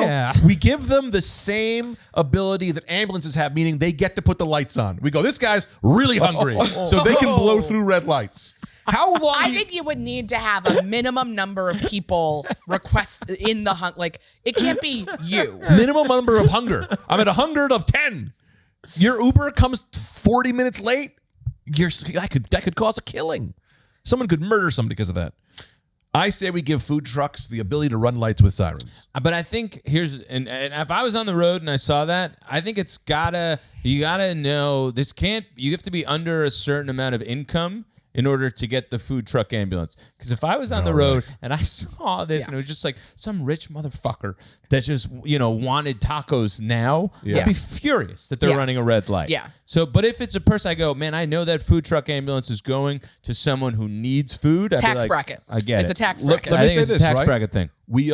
A: Yeah.
B: We give them the same ability that ambulances have, meaning they get to put the lights on. We go, this guy's really hungry, so they can blow through red lights. How long?
C: I think you would need to have a minimum number of people request in the hunt. Like, it can't be you.
B: minimum number of hunger. I'm at 100 of 10. Your Uber comes 40 minutes late. That could cause a killing. Someone could murder somebody because of that. I say we give food trucks the ability to run lights with sirens.
A: But I think and if I was on the road and I saw that, I think you gotta know you have to be under a certain amount of income in order to get the food truck ambulance. Because if I was on the road and I saw this and it was just like some rich motherfucker that just, wanted tacos now, I'd be furious that they're running a red light.
C: Yeah.
A: So, but if it's a person I go, man, I know that food truck ambulance is going to someone who needs food. I'd be
C: Tax
A: like,
C: bracket.
A: I get it.
C: It's a tax
B: Look,
C: bracket.
B: let
A: I
B: me
A: think
B: say
A: it's
B: this,
A: a tax
B: right?
A: bracket thing.
B: We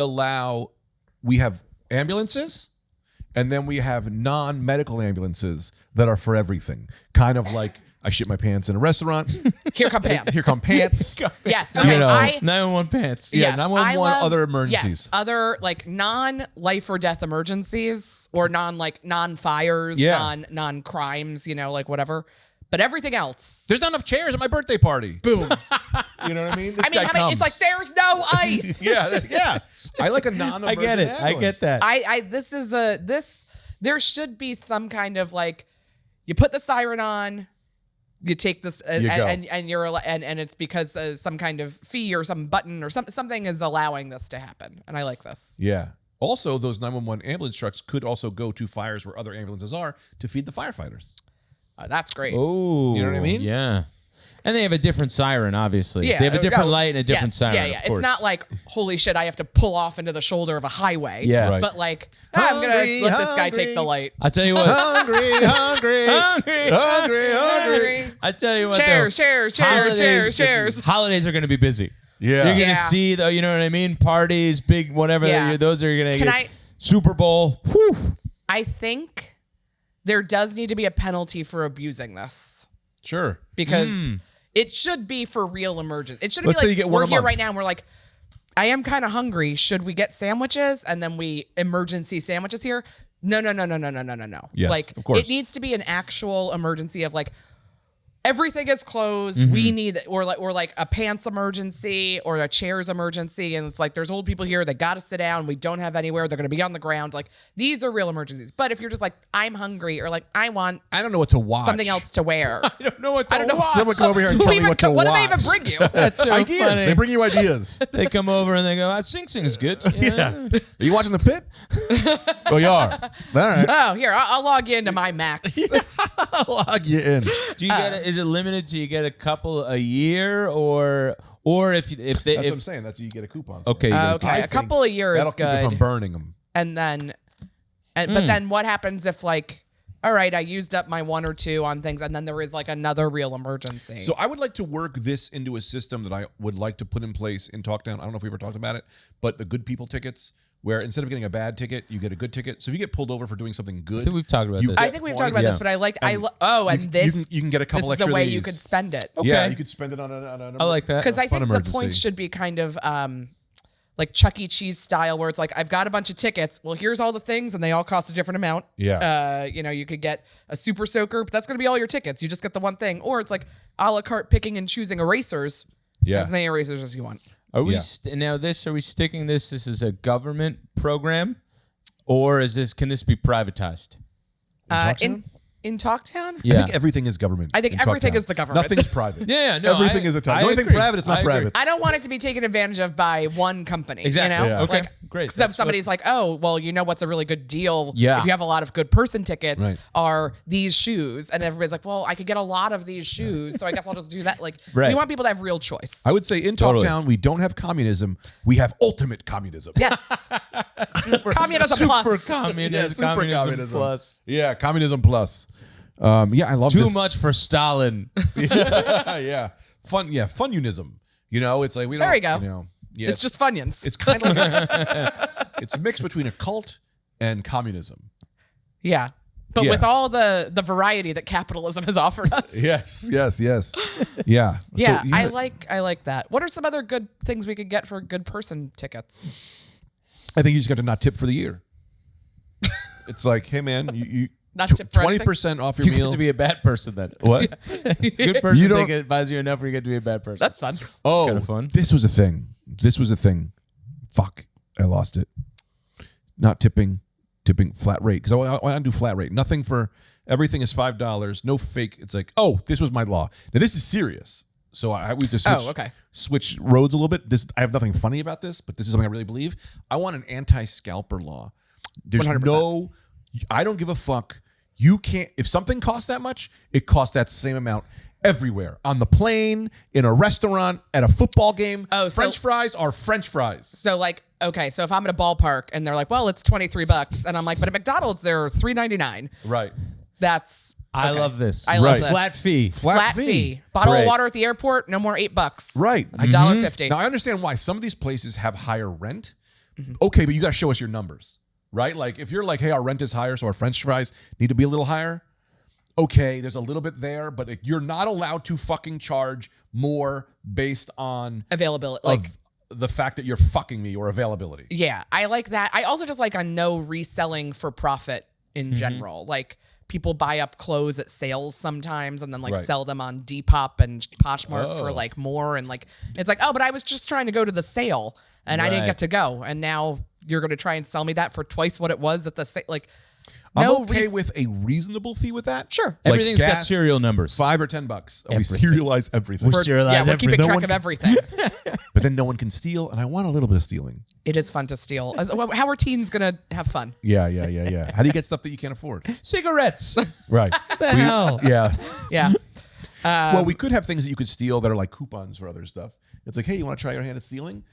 B: have ambulances, and then we have non-medical ambulances that are for everything. Kind of like I shit my pants in a restaurant.
C: Here come pants.
B: Here come pants.
C: Yes. Okay.
A: 911 pants.
B: Yeah,
C: Yes,
B: 911,
C: I love-
B: other emergencies.
C: Yes, other like non-life or death emergencies or non-fires,
B: Yeah.
C: non-crimes, like whatever. But everything else,
B: There's not enough chairs at my birthday party.
C: boom.
B: You know what I mean? This
C: I mean,
B: guy comes.
C: it's like there's no ice.
B: yeah. I like a non-emergent
A: I get it. I get that.
C: There should be some kind of like, you put the siren on, you take this,
B: You go.
C: and you're and it's because some kind of fee or some button or something is allowing this to happen, and I like this.
B: Yeah. Also, those 911 ambulance trucks could also go to fires where other ambulances are to feed the firefighters.
C: That's great.
A: Oh,
B: You know what I mean?
A: Yeah. And they have a different siren, obviously.
C: Yeah,
A: they have a different
C: oh,
A: light and a different
C: yes,
A: siren.
C: Yeah, yeah.
A: Of
C: It's
A: course.
C: not like, holy shit, I have to pull off into the shoulder of a highway.
A: Yeah.
B: Right.
C: But like, I'm gonna
B: Hungry,
C: let this guy
B: hungry.
C: take the light.
A: I tell you what.
B: Hungry.
A: I tell you what.
C: Cheers,
A: though,
C: cheers, cheers,
A: holidays-
C: cheers, cheers.
A: Holidays are going to be busy.
B: Yeah.
A: You're going to
C: Yeah.
A: see, though. You know what I mean? Parties, big whatever.
C: Yeah.
A: Those are going to
C: Can
A: get
C: I-
A: Super Bowl. Whew.
C: I think there does need to be a penalty for abusing this
B: Sure.
C: because it should be for real emergency. It shouldn't
B: Let's say
C: be
B: you
C: like
B: get one
C: we're
B: a
C: here
B: month.
C: right now and we're like, I am kind of hungry. Should we get sandwiches? And then we emergency sandwiches here. No.
B: Yes,
C: like
B: of course.
C: it needs to be an actual emergency of like, everything is closed.
B: Mm-hmm.
C: We need, or like a pants emergency or a chairs emergency, and it's like there's old people here. They got to sit down. We don't have anywhere. They're going to be on the ground. Like these are real emergencies. But if you're just like I'm hungry or like I want
B: I don't know what to watch.
C: something else to wear,
A: I don't know what to
C: I don't know.
A: watch.
B: Someone come over here and tell me what to
C: What do they
B: watch.
C: even bring you?
A: That's so
B: Ideas.
A: funny.
B: They bring you ideas.
A: They come over and they go, Sing Sing is good. Yeah.
B: Are you watching The Pit? Oh, you are. All right.
C: Oh, here I'll log into my Max.
B: I'll log you in.
A: Do you get it? Is it limited to you get a couple a year or if they
B: That's what I'm saying. That's you get a coupon. for.
A: okay, you get-
C: Okay,
B: I
C: a
B: think
C: couple a year is
B: That'll keep you
C: good,
B: from burning them.
C: and then, but then what happens if like, all right, I used up my one or two on things, and then there is like another real emergency.
B: So I would like to work this into a system that I would like to put in place in Talkdown. I don't know if we ever talked about it, but the good people tickets, where instead of getting a bad ticket, you get a good ticket. So if you get pulled over for doing something good,
A: I think we've talked about
B: you
A: this.
B: get
C: I think we've talked about
B: points.
C: this, but I like
B: And
C: and this
B: you can get a couple
C: this is
B: extra
C: a way
B: of
C: you
B: these.
C: could spend it.
A: Okay.
B: Yeah, you could spend it on a
A: I like that.
C: Because I
B: fun
C: think the
B: emergency.
C: points should be kind of like Chuck E. Cheese style, where it's like I've got a bunch of tickets. Well, here's all the things, and they all cost a different amount.
B: Yeah.
C: You could get a super soaker, but that's going to be all your tickets. You just get the one thing, or it's like a la carte picking and choosing erasers.
B: Yeah.
C: As many erasers as you want.
A: Are we
B: Yeah.
A: now this? Are we sticking this? This is a government program, or can this be privatized?
C: In Talktown?
B: I
A: Yeah.
B: think everything is government.
C: I think
B: in
C: everything
B: Talktown.
C: is the government.
B: Nothing's private.
A: Yeah, no,
B: everything is a
A: I
B: Anything
A: agree.
B: private is not
A: I agree.
B: private.
C: I don't want it to be taken advantage of by one company.
A: Exactly.
C: You know?
B: Yeah.
A: Okay.
C: Like,
A: Great.
C: So
A: That's
C: somebody's like, oh, well, you know what's a really good deal?
A: Yeah.
C: If you have a lot of good person tickets,
B: Right.
C: are these shoes. And everybody's like, well, I could get a lot of these shoes, so I guess I'll just do that. Like,
A: Right.
C: we want people to have real choice.
B: I would say in
A: Totally.
B: Talktown, we don't have communism. We have ultimate communism.
C: Yes. Communism plus.
A: Super communism.
B: Yeah, super communism.
A: plus.
B: Yeah, communism plus. I love
A: Too
B: this.
A: much for Stalin.
B: Yeah, fun. Yeah, fununism. You know, it's like we don't.
C: There you go.
B: You know, yeah,
C: It's just Funyuns.
B: It's kind of like it's a mix between a cult and communism.
C: Yeah. But
B: Yeah.
C: with all the variety that capitalism has offered us.
B: Yes. Yeah.
C: Yeah,
B: So,
C: I like that. What are some other good things we could get for good person tickets?
B: I think you just got to not tip for the year. It's like, hey man, you
C: Not tip for anything?
B: 20% off your
A: You
B: meal.
A: get to be a bad person then.
B: What?
A: Good person
B: You don't-
A: ticket buys you enough where you get to be a bad person.
C: That's fun.
B: Oh,
A: kinda fun.
B: This was a thing. Fuck, I lost it. Not tipping flat rate because I want to do flat rate. Nothing for everything is $5. No fake. It's like, oh, this was my law. Now this is serious. So we just switch roads a little bit. I have nothing funny about this, but this is something I really believe. I want an anti-scalper law. There's
C: 100%.
B: I don't give a fuck. You can't. If something costs that much, it costs that same amount. everywhere. On the plane, in a restaurant, at a football game.
C: Oh, so-
B: French fries are French fries.
C: So like, okay, so if I'm at a ballpark and they're like, well, it's $23, and I'm like, but at McDonald's they're $3.99.
B: Right.
C: That's
A: I
C: okay.
A: love this.
C: I love
B: Right.
C: this.
A: Flat fee.
C: Flat fee. Bottle
A: Great.
C: of water at the airport, no more $8.
B: Right.
C: It's $1.50.
B: Now, I understand why some of these places have higher rent. Okay, but you got to show us your numbers, right? Like if you're like, hey, our rent is higher, so our French fries need to be a little higher. Okay, there's a little bit there, but like, you're not allowed to fucking charge more based on
C: Availability. Like,
B: of the fact that you're fucking me or availability.
C: yeah, I like that. I also just like a no reselling for profit in general. Like people buy up clothes at sales sometimes and then like
B: Right.
C: sell them on Depop and Poshmark for like more. And like, it's like, oh, but I was just trying to go to the sale and I didn't
A: Right.
C: get to go. And now you're going to try and sell me that for twice what it was at the sale. Like,
B: I'm
C: no
B: okay with a reasonable fee with that.
C: Sure.
B: Like
A: Everything's got
B: gas,
A: serial numbers.
B: $5 or $10. And we
A: Everything.
B: serialize everything.
A: We serialize
C: Yeah, we're keeping
B: No
C: track
B: one
C: of
B: can-
C: everything.
B: But then no one can steal, and I want a little bit of stealing.
C: It is fun to steal. How are teens going to have fun?
B: Yeah. How do you get stuff that you can't afford?
A: Cigarettes.
B: Right.
A: the hell?
B: Yeah.
C: Yeah.
B: Well, we could have things that you could steal that are like coupons for other stuff. It's like, hey, you want to try your hand at stealing?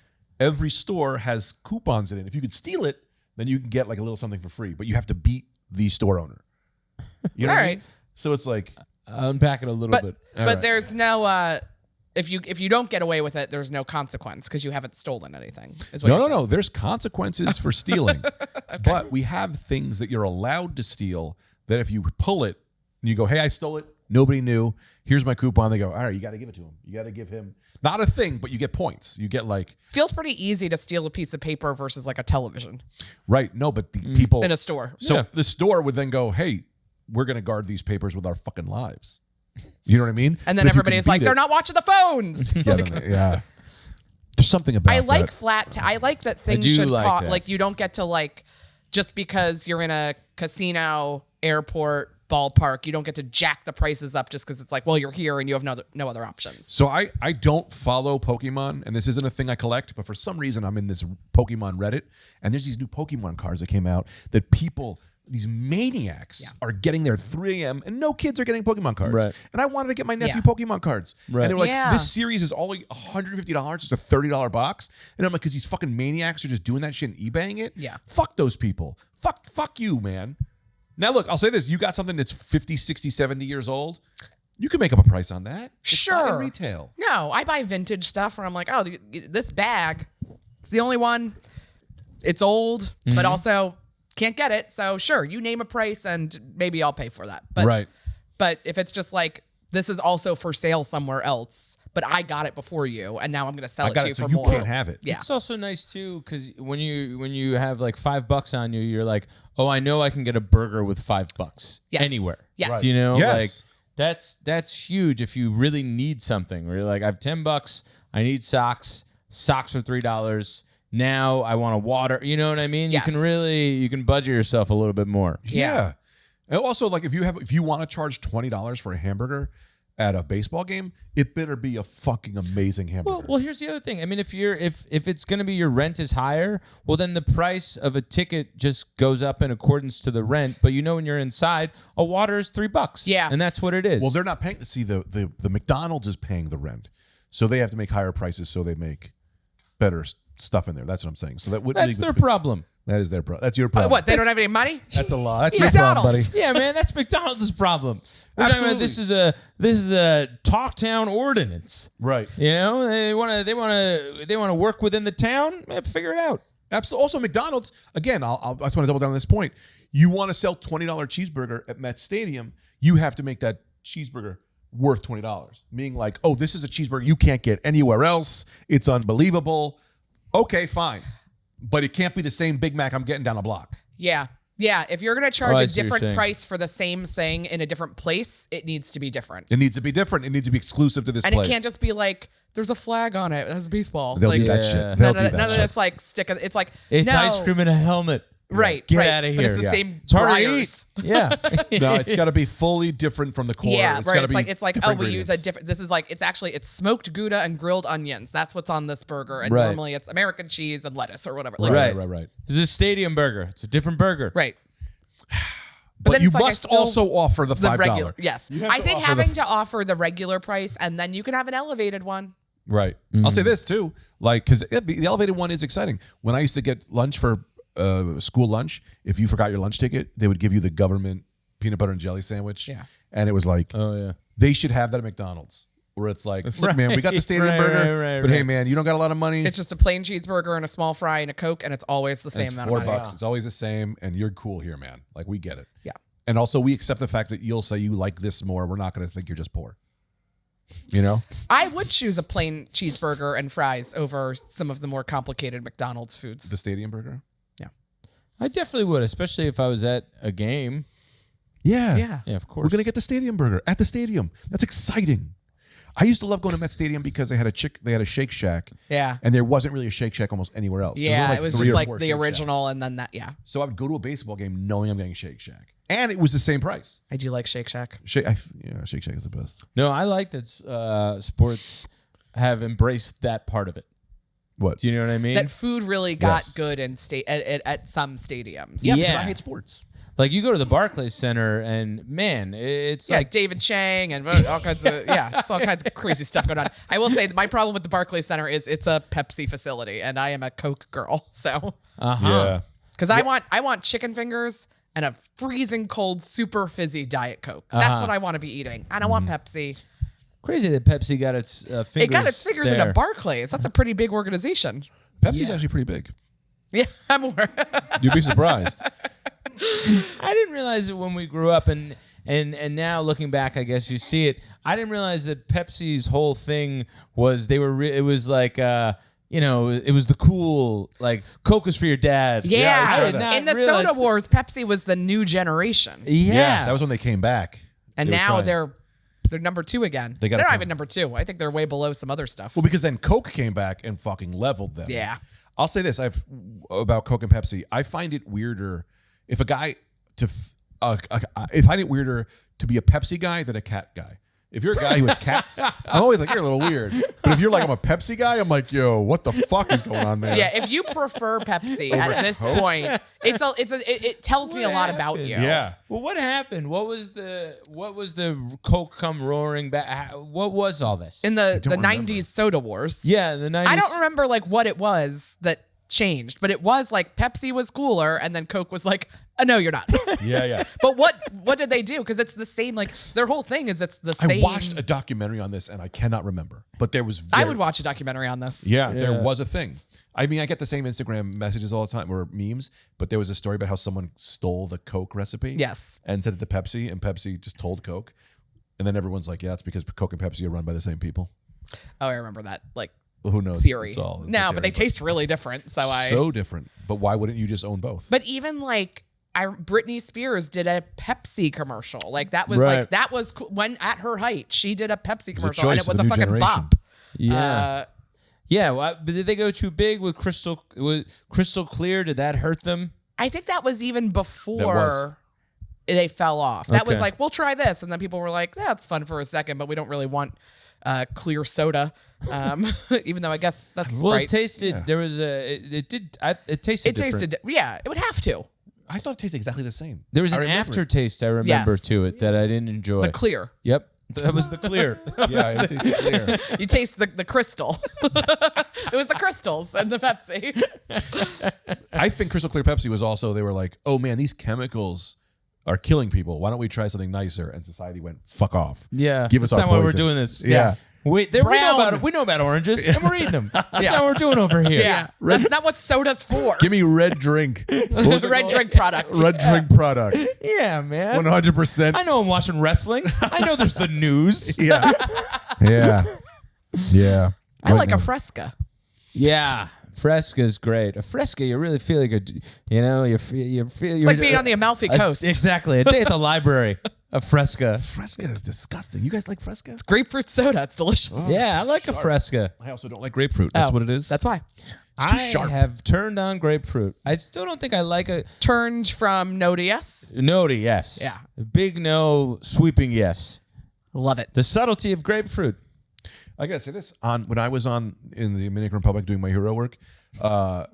B: Every store has coupons in it. If you could steal it, then you can get like a little something for free, but you have to beat the store owner. You know
C: All
B: what I
C: right.
B: mean? So it's like,
A: Unpack it a little
C: But
A: bit.
C: but there's no if you don't get away with it, there's no consequence because you haven't stolen anything. Is what you're saying.
B: no. There's consequences for stealing. But we have things that you're allowed to steal that if you pull it and you go, hey, I stole it. Nobody knew. Here's my coupon. They go, all right, you got to give it to him. You got to give him not a thing, but you get points. You get like,
C: Feels pretty easy to steal a piece of paper versus like a television
B: right. No, but the people
C: in a store.
B: So the store would then go, hey, we're going to guard these papers with our fucking lives. You know what I mean?
C: And then
B: But if you
C: everybody's
B: can
C: like,
B: beat
C: they're
B: it-
C: not watching the phones.
B: Yeah, yeah. There's something about
C: I like
B: that.
C: flat. I like that things
A: do
C: should
A: like
C: cost.
A: that.
C: Like you don't get to like just because you're in a casino, airport, ballpark, you don't get to jack the prices up just because it's like, well, you're here and you have no other options.
B: So I don't follow Pokemon, and this isn't a thing I collect, but for some reason I'm in this Pokemon Reddit, and there's these new Pokemon cards that came out that people, these maniacs, are getting there at 3 a.m. and no kids are getting Pokemon cards.
A: Right.
B: And I wanted to get my nephew
C: Yeah.
B: Pokemon cards.
A: Right.
B: And they were like,
C: Yeah.
B: this series is all $150. It's a $30 box. And I'm like, because these fucking maniacs are just doing that shit and eBaying it.
C: Yeah.
B: Fuck those people. Fuck you, man. Now, look, I'll say this. You got something that's 50, 60, 70 years old. You can make up a price on that. It's not in
C: Sure.
B: retail.
C: No, I buy vintage stuff where I'm like, oh, this bag, it's the only one. It's old, but also can't get it. So sure, you name a price and maybe I'll pay for that. But,
B: Right.
C: But if it's just like, this is also for sale somewhere else, but I got it before you and now I'm going to sell
B: I
C: it
B: got
C: to you
B: it, so
C: for
B: you
C: more.
B: can't have it.
C: Yeah.
A: It's also nice too because when you have like $5 on you, you're like, oh, I know I can get a burger with $5
C: Yes.
A: anywhere.
C: Yes. Right.
A: You know,
B: Yes.
A: like that's huge if you really need something. Where you're like, I have $10, I need socks. Socks are $3. Now I want a water. You know what I mean?
C: Yes.
A: You can budget yourself a little bit more.
B: Yeah. And also, like, if you want to charge $20 for a hamburger at a baseball game, it better be a fucking amazing hamburger.
A: Well, here's the other thing. I mean, if it's going to be your rent is higher, well, then the price of a ticket just goes up in accordance to the rent. But you know, when you're inside, a water is $3.
C: Yeah.
A: and that's what it is.
B: Well, they're not paying. See, the McDonald's is paying the rent, so they have to make higher prices, so they make better stuff in there. That's what I'm saying. So
A: that's their problem.
B: That is their problem. That's your problem.
C: What, they don't have any money?
B: That's a lot. That's your problem, buddy.
C: McDonald's.
A: Yeah, man, that's McDonald's problem. We're talking about
B: Absolutely.
A: this is a Talktown ordinance.
B: Right.
A: You know, they want to work within the town. Figure it out.
B: Absolutely. Also, McDonald's, again, I just want to double down on this point. You want to sell $20 cheeseburger at Met Stadium, you have to make that cheeseburger worth $20. Meaning like, oh, this is a cheeseburger you can't get anywhere else. It's unbelievable. Okay, fine. But it can't be the same Big Mac I'm getting down the block.
C: Yeah. Yeah. If you're going to
A: Oh,
C: charge
A: I
C: a
A: see what you're
C: different
A: saying.
C: price for the same thing in a different place, it needs to be different.
B: It needs to be different. It needs to be exclusive to this
C: And
B: place.
C: it can't just be like, there's a flag on it. It has baseball.
B: They'll
C: like,
B: do that
A: Yeah.
B: shit. They'll do that
C: none of
B: shit.
C: this like stick. It's like,
A: It's
C: no.
A: ice cream in a helmet.
C: Right.
A: Get
C: right.
A: out of here.
C: But it's the
A: Yeah.
C: same
A: It's hard to
C: dryers.
A: eat. Yeah.
B: No, it's got to be fully different from the core.
C: Yeah,
B: It's
C: right.
B: gotta
C: It's
B: be
C: like oh,
B: different
C: we use a
B: ingredients.
C: different. This is like it's smoked Gouda and grilled onions. That's what's on this burger, and
A: Right.
C: normally it's American cheese and lettuce or whatever. Like,
A: Right.
B: Right.
A: This is a stadium burger. It's a different burger.
C: Right.
B: But
C: then
B: you
C: it's like I
B: must
C: still-
B: also offer the
C: the
B: $5.
C: regular. Yes,
B: You have
C: I
B: to
C: think
B: offer the
C: having to offer the regular price and then you can have an elevated one.
B: Right. I'll say this too, like because the elevated one is exciting. When I used to get lunch for school lunch, if you forgot your lunch ticket, they would give you the government peanut butter and jelly sandwich.
C: Yeah.
B: And it was like,
A: Oh yeah.
B: they should have that at McDonald's, where it's like, look, man, we got the stadium burger, but hey, man, you don't got a lot of money.
C: It's just a plain cheeseburger and a small fry and a Coke, and it's always the same
B: It's
C: amount of money.
B: $4. It's always the same, and you're cool here, man. Like we get it.
C: Yeah.
B: And also, we accept the fact that you'll say you like this more. We're not going to think you're just poor. You know?
C: I would choose a plain cheeseburger and fries over some of the more complicated McDonald's foods.
B: The stadium burger.
C: Yeah.
A: I definitely would, especially if I was at a game.
B: Yeah.
C: Yeah.
A: Yeah, of course.
B: We're gonna get the stadium burger at the stadium. That's exciting. I used to love going to Met Stadium because they had a Shake Shack.
C: Yeah.
B: And there wasn't really a Shake Shack almost anywhere else. There were
C: Yeah,
B: like
C: it was
B: 3
C: just
B: or
C: like
B: 4
C: the
B: Shake
C: original
B: Shacks.
C: and then that, yeah.
B: So I would go to a baseball game knowing I'm getting Shake Shack. And it was the same price.
C: I do like Shake Shack.
B: Shake Shack is the best.
A: No, I like that sports have embraced that part of it.
B: What?
A: Do you know what I mean?
C: That food really got
B: Yes.
C: good in at some stadiums.
B: Yeah, because
A: Yeah.
B: I hate sports.
A: Like you go to the Barclays Center and man, it's
C: Yeah,
A: like
C: David Chang and all kinds of it's all kinds of crazy stuff going on. I will say that my problem with the Barclays Center is it's a Pepsi facility, and I am a Coke girl. So
B: Yeah.
C: because I want chicken fingers and a freezing cold, super fizzy Diet Coke. That's what I want to be eating. I don't want Pepsi.
A: crazy that Pepsi got its fingers.
C: It got its fingers
A: there.
C: into Barclays. That's a pretty big organization.
B: Pepsi's actually pretty big.
C: Yeah, I'm aware.
B: You'd be surprised.
A: I didn't realize it when we grew up, and now looking back, I guess you see it. I didn't realize that Pepsi's whole thing was it was like it was the cool, like Coke is for your dad.
B: I
C: Yeah,
B: tried that.
C: in the
A: realize-
C: soda wars, Pepsi was the new generation,
A: Yeah,
B: That was when they came back.
C: and
B: They were
C: now
B: trying.
C: they're number 2 again.
B: They gotta
C: They're not
B: come.
C: even number 2. I think they're way below some other stuff.
B: Well, because then Coke came back and fucking leveled them.
C: Yeah.
B: I'll say this about Coke and Pepsi. I find it weirder if a guy I find it weirder to be a Pepsi guy than a cat guy. If you're a guy who has cats, I'm always like, you're a little weird. But if you're like, I'm a Pepsi guy, I'm like, yo, what the fuck is going on there?
C: Yeah, if you prefer Pepsi at this point, it tells me a lot about you.
B: Yeah.
A: Well, what happened? What was the Coke come roaring back? What was all this?
C: In the
B: don't remember.
C: 90s soda wars.
A: Yeah, in the 90s.
C: I don't remember like what it was that changed, but it was like Pepsi was cooler and then Coke was like, no, you're not.
B: Yeah.
C: But what did they do? Because it's the same, like their whole thing is it's the
B: I
C: same.
B: watched a documentary on this and I cannot remember. But there was
C: I would watch a documentary on this.
B: Yeah, there was a thing. I mean, I get the same Instagram messages all the time or memes, but there was a story about how someone stole the Coke recipe.
C: Yes.
B: And sent it to Pepsi, and Pepsi just told Coke. And then everyone's like, yeah, it's because Coke and Pepsi are run by the same people.
C: Oh, I remember that. Like
B: Well, who knows?
C: theory.
B: It's all
C: No, but they
B: theory,
C: taste really different.
B: so different. But why wouldn't you just own both?
C: But even like Britney Spears did a Pepsi commercial. Like that was
A: Right.
C: like that was cool. When at her height, she did a Pepsi commercial,
B: choice
C: and it
B: of
C: was
B: the
C: a
B: new
C: fucking
B: generation.
C: bop.
A: Yeah. Yeah, well, but did they go too big with Crystal Clear? Did that hurt them?
C: I think that was even
B: That was.
C: before they fell off. That was
A: Okay.
C: like, we'll try this, and then people were like, "That's fun for a second, but we don't really want clear soda." Even though I guess that's
A: Well,
C: right.
A: it tasted. There was a. It did. It tasted.
C: It
A: different.
C: tasted, yeah, it would have to.
B: I thought it tasted exactly the same.
A: There was
B: I
A: an
B: remember it.
A: aftertaste. I remember
C: Yes.
A: to it that I didn't enjoy.
C: The clear.
A: Yep, that was the clear.
B: Yeah, it tasted clear.
C: You taste the crystal. It was the crystals and the Pepsi.
B: I think Crystal Clear Pepsi was also, they were like, oh man, these chemicals are killing people. Why don't we try something nicer? And society went, fuck off.
A: Yeah,
B: Give us
A: that's
B: our
A: not why we're
B: poison.
A: doing this.
B: Yeah.
A: We know
C: Brown.
A: about oranges and we're eating them. That's not what we're doing over here.
C: Yeah, that's not what soda's for.
B: Give me red drink. What was it
C: Red
B: called?
C: drink product.
B: Red drink product.
A: Yeah, man.
B: 100%.
A: I know I'm watching wrestling. I know there's the news.
B: Yeah. Yeah.
C: I like a Fresca.
A: Yeah, Fresca's great. A Fresca, you really feel like you feel.
C: It's like being on the Amalfi Coast.
A: Exactly, a day at the library. A Fresca.
B: Fresca is disgusting. You guys like Fresca?
C: Grapefruit soda. It's delicious.
A: Yeah, I like a Fresca.
B: I also don't like grapefruit. That's
C: Oh,
B: what it is.
C: That's why.
A: I
B: sharp.
A: have turned on grapefruit. I still don't think I like a
C: Turned from no to yes.
A: no to yes.
C: Yeah.
A: Big no, sweeping yes.
C: Love it.
A: The subtlety of grapefruit.
B: I gotta say this. When I was in the Dominican Republic doing my hero work,
A: Can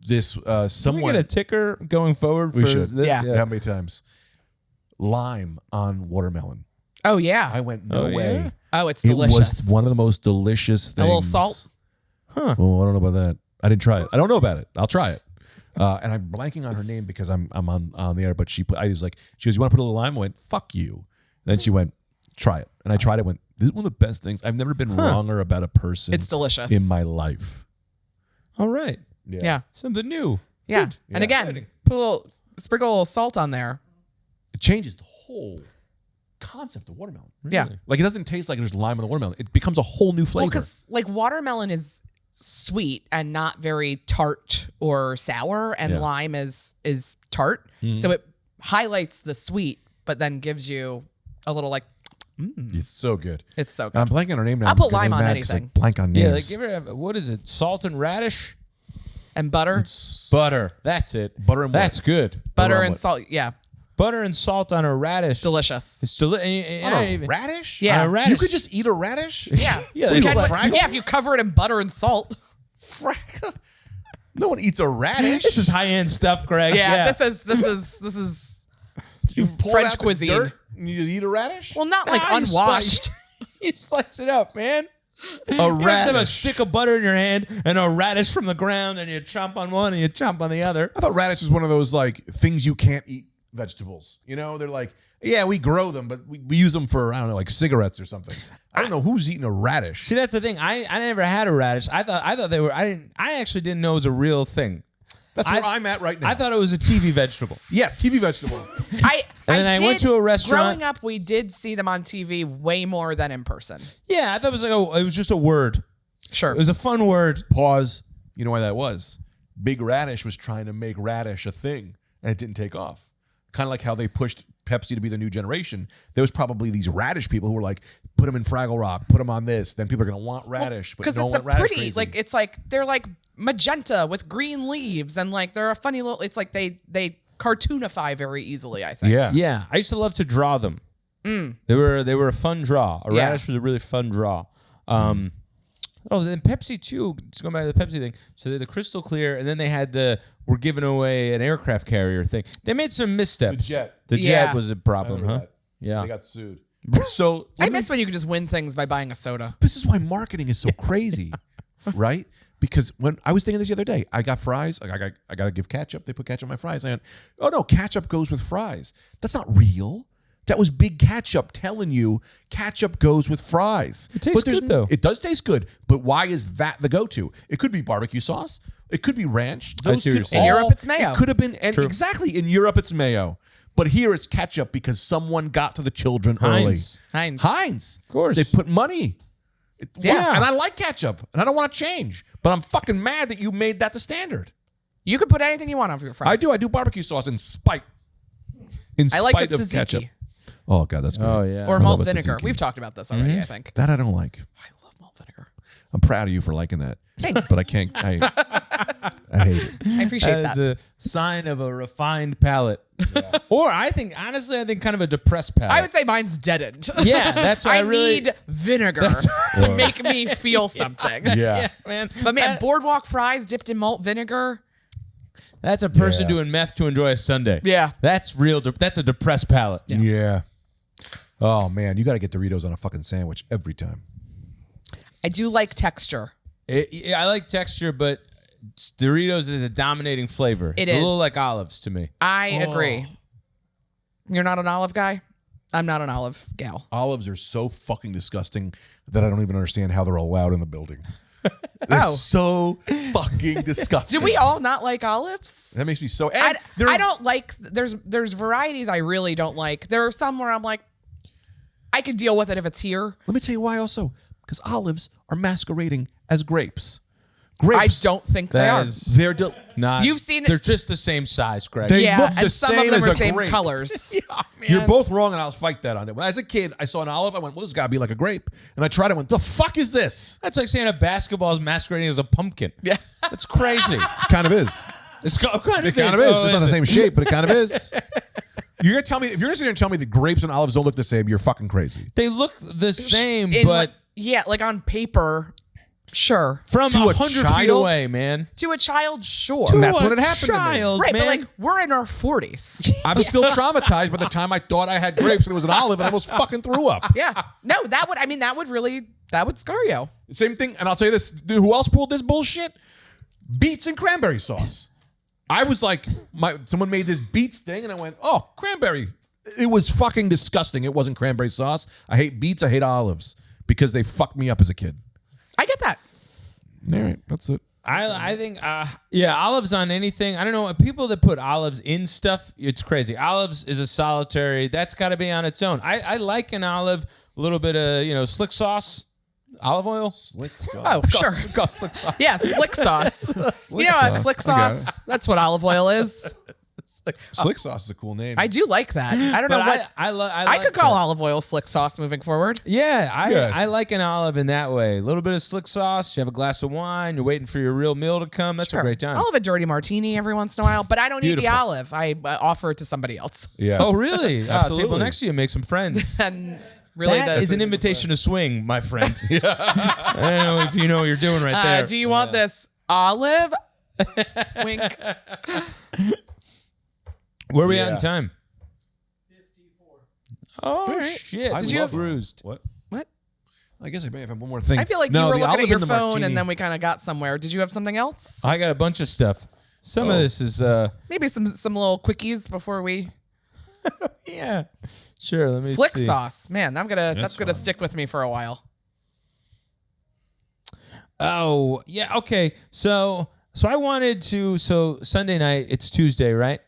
A: we
B: someone
A: get a ticker going forward
B: We
A: for
B: should.
A: this?
C: Yeah.
B: How many times? lime on watermelon.
C: Oh yeah.
B: I went, no way.
A: yeah?
C: Oh, it's
B: It
C: delicious.
B: was one of the most delicious things.
C: A little salt.
B: Well, I don't know about that. I didn't try it. I don't know about it. I'll try it. And I'm blanking on her name because I'm on the air. But she goes, you want to put a little lime? I went, fuck you. And then she went, try it. And I tried it. Went, this is one of the best things. I've never been wronger about a person.
C: It's delicious.
B: In my life.
A: All right.
C: Yeah.
A: Something new.
C: Yeah.
A: Good.
C: And again, sprinkle a little salt on there.
B: It changes the whole concept of watermelon.
C: Yeah.
B: Like it doesn't taste like there's lime in the watermelon. It becomes a whole new flavor.
C: Well, because like watermelon is sweet and not very tart or sour, and lime is tart. So it highlights the sweet, but then gives you a little like.
B: It's so good.
C: It's so good.
B: I'm blanking on her name now.
C: I'll put
B: I'm
C: lime on
B: mad 'cause I
C: anything.
B: blank on names.
A: Yeah, like give her what is it? Salt and radish?
C: And butter,
A: Butter. That's it.
B: Butter and what?
A: That's good.
C: butter
B: on
C: and
B: what?
C: salt. Yeah,
A: Butter and salt on a radish.
C: delicious.
A: It's delicious.
B: Radish?
C: Yeah.
A: On a radish.
B: You could just eat a radish?
C: Yeah,
A: Yeah,
C: You
A: they
C: can-
A: like-
C: yeah. If you cover it in butter and salt.
B: No one eats a radish.
A: This is high end stuff, Greg.
C: Yeah, this is
B: You pull
C: French
B: it out the
C: cuisine.
B: dirt and you eat a radish?
C: well, not like
A: Nah, you
C: unwashed.
A: You slice it up, man.
B: A
A: You just have a
B: radish.
A: stick of butter in your hand and a radish from the ground, and you chomp on one and you chomp on the other.
B: I thought radish was one of those like things you can't eat vegetables. You know, they're like, yeah, we grow them, but we use them for, I don't know, like cigarettes or something. I don't know who's eating a radish.
A: See, that's the thing. I never had a radish. I thought they were. I actually didn't know it was a real thing.
B: That's where I'm at right now.
A: I thought it was a TV vegetable.
B: yeah, TV vegetable.
A: And then I went to a restaurant.
C: Growing up, we did see them on TV way more than in person.
A: Yeah, I thought it was like it was just a word.
C: Sure.
A: It was a fun word.
B: Pause. You know why that was? Big Radish was trying to make radish a thing, and it didn't take off. Kind of like how they pushed Pepsi to be the new generation. There was probably these radish people who were like, put them in Fraggle Rock, put them on this. Then people are going to want radish.
C: Because
B: no
C: it's
B: one
C: a
B: went radish
C: pretty,
B: crazy.
C: like, it's like, they're like magenta with green leaves. And like, they're a funny little, it's like they cartoonify very easily, I think.
B: yeah.
A: Yeah, I used to love to draw them. They were a fun draw. A
C: Yeah.
A: radish was a really fun draw. Then Pepsi too. Just going back to the Pepsi thing. So they had the crystal clear, and then they had we're giving away an aircraft carrier thing. They made some missteps.
B: The jet.
A: The
C: Yeah.
A: jet was a problem, huh?
B: That.
A: Yeah.
B: They got sued. So
C: I miss when you could just win things by buying a soda.
B: this is why marketing is so crazy, right? Because when I was thinking this the other day, I got fries. I got to give ketchup. They put ketchup on my fries. I went, oh no, ketchup goes with fries. That's not real. That was Big Ketchup telling you ketchup goes with fries.
A: It tastes
B: there's
A: good, though.
B: It does taste good, but why is that the go-to? It could be barbecue sauce. It could be ranch.
A: I see what you're
B: could
A: saying.
C: In Europe, it's mayo.
B: It could have been, and
A: true.
B: exactly in Europe, it's mayo. But here it's ketchup because someone got to the children
A: Heinz.
C: Heinz.
B: early. Heinz.
A: Of course.
B: They put money.
C: Yeah.
B: And I like ketchup, and I don't want to change. But I'm fucking mad that you made that the standard.
C: You could put anything you want on your fries.
B: I do barbecue sauce in spite.
C: I like
B: spite
C: it
B: of
C: tzatziki.
B: ketchup. Oh god, that's good.
A: Oh yeah.
C: Or
B: I
C: malt
B: love a
C: vinegar.
B: tzatziki.
C: We've talked about this already, I think.
B: That I don't like.
C: I love malt vinegar.
B: I'm proud of you for liking that.
C: Thanks.
B: But I can't. I hate it.
C: I appreciate
A: That
C: that.
A: is a sign of a refined palate. Or I think kind of a depressed palate.
C: I would say mine's deadened.
A: Yeah, that's why I really-
C: need vinegar to make me feel something.
B: Yeah.
A: man.
C: But man, boardwalk fries dipped in malt vinegar.
A: That's a person
B: Yeah.
A: doing meth to enjoy a Sunday.
C: Yeah.
A: That's real. That's a depressed palate.
B: Yeah. Oh man, you got to get Doritos on a fucking sandwich every time.
C: I do like texture.
A: I like texture, but Doritos is a dominating flavor.
C: It
A: A
C: is.
A: little like olives to me.
C: I agree. You're not an olive guy? I'm not an olive gal.
B: Olives are so fucking disgusting that I don't even understand how they're allowed in the building. They're
C: Oh.
B: so fucking disgusting.
C: Do we all not like olives?
B: That makes me so.
C: I
B: And they're-
C: don't like. There's varieties I really don't like. There are some where I'm like, I could deal with it if it's here.
B: Let me tell you why. Also, because olives are masquerading as grapes.
C: I
B: Grapes.
C: don't think they
A: That
C: are.
A: is
B: They're
A: not.
C: You've seen it-
A: They're just the same size, Greg.
B: They
C: Yeah,
B: look
C: and
B: the
C: some of
B: same
C: them
B: as
C: are
B: a
C: same
B: grape.
C: colors.
B: You're both wrong, and I'll fight that on it. When as a kid, I saw an olive. I went, "Well, this got to be like a grape." And I tried it. I went, "The fuck is this?"
A: That's like saying a basketball is masquerading as a pumpkin.
C: Yeah.
A: That's crazy.
B: It kind of is.
A: It's kind of
B: It kind of is.
A: Oh,
B: It's not the
A: is
B: same shape, but it kind of is. You're gonna tell me if you're just gonna tell me that grapes and olives don't look the same, you're fucking crazy.
A: They look the same,
C: In
A: but
C: like on paper, Sure.
A: From
B: To a
A: 100 feet
B: child?
A: away, man.
C: To a child, sure.
B: And that's what had
A: a
B: happened to me.
A: child,
C: Right,
A: man.
C: but like we're in our 40s.
B: I'm still traumatized by the time I thought I had grapes and it was an olive and I almost fucking threw up.
C: Yeah. No, that would scar you.
B: Same thing, and I'll tell you this: dude, who else pulled this bullshit? Beets and cranberry sauce. I was like, someone made this beets thing, and I went, "Oh, cranberry." It was fucking disgusting. It wasn't cranberry sauce. I hate beets. I hate olives because they fucked me up as a kid.
C: I get that.
B: All right, that's it.
A: I think, olives on anything. I don't know. People that put olives in stuff, it's crazy. Olives is a solitary. That's got to be on its own. I like an olive, a little bit of, slick sauce, olive oil.
B: Slick sauce.
C: Oh, sure.
A: Slick sauce.
C: Yeah, slick sauce. You know what slick
B: sauce. I got
C: sauce? That's what olive oil is.
B: Slick sauce is a cool name.
C: I do like that. I don't know
A: But
C: what
A: I
C: I could call olive oil slick sauce moving forward.
A: Yeah,
B: Yes.
A: I like an olive in that way. A little bit of slick sauce. You have a glass of wine. You're waiting for your real meal to come. That's
C: Sure.
A: a great time.
C: I'll have a dirty martini every once in a while, but I don't eat the
A: Beautiful.
C: olive. I offer it to somebody else.
B: yeah.
A: Oh, really?
B: Absolutely.
A: Table next to you, make some friends.
C: And really,
A: That is an invitation to swing, my friend. I don't know if you know what you're doing right there.
C: do you want this olive? Wink.
A: Where are we at
B: Yeah.
A: in time? 54. Oh,
C: right.
A: shit.
B: I
A: Did you
B: love
A: have bruised?
B: What?
C: What?
B: I guess I may have one more thing.
C: I feel like
B: No,
C: you were
B: the
C: looking at
B: olive
C: your
B: and the
C: phone
B: martini.
C: and then we kind of got somewhere. Did you have something else?
A: I got a bunch of stuff. Some of this is,
C: Maybe some little quickies before we
A: yeah. Sure, let me
C: slick
A: see.
C: sauce. Man, that's gonna
B: fun.
C: stick with me for a while.
A: Oh, yeah, okay. So I wanted to, Sunday night, it's Tuesday, right?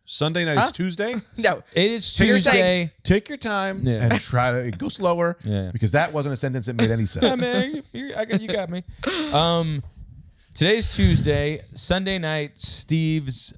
B: Sunday night is Tuesday.
C: No.
A: It is
C: You're
A: Tuesday.
C: saying-
B: Take your time
A: Yeah.
B: and try to go slower.
A: Yeah.
B: Because that wasn't a sentence that made any
A: Yeah,
B: sense.
A: man, you got me. Today's Tuesday. Sunday night, Steve's,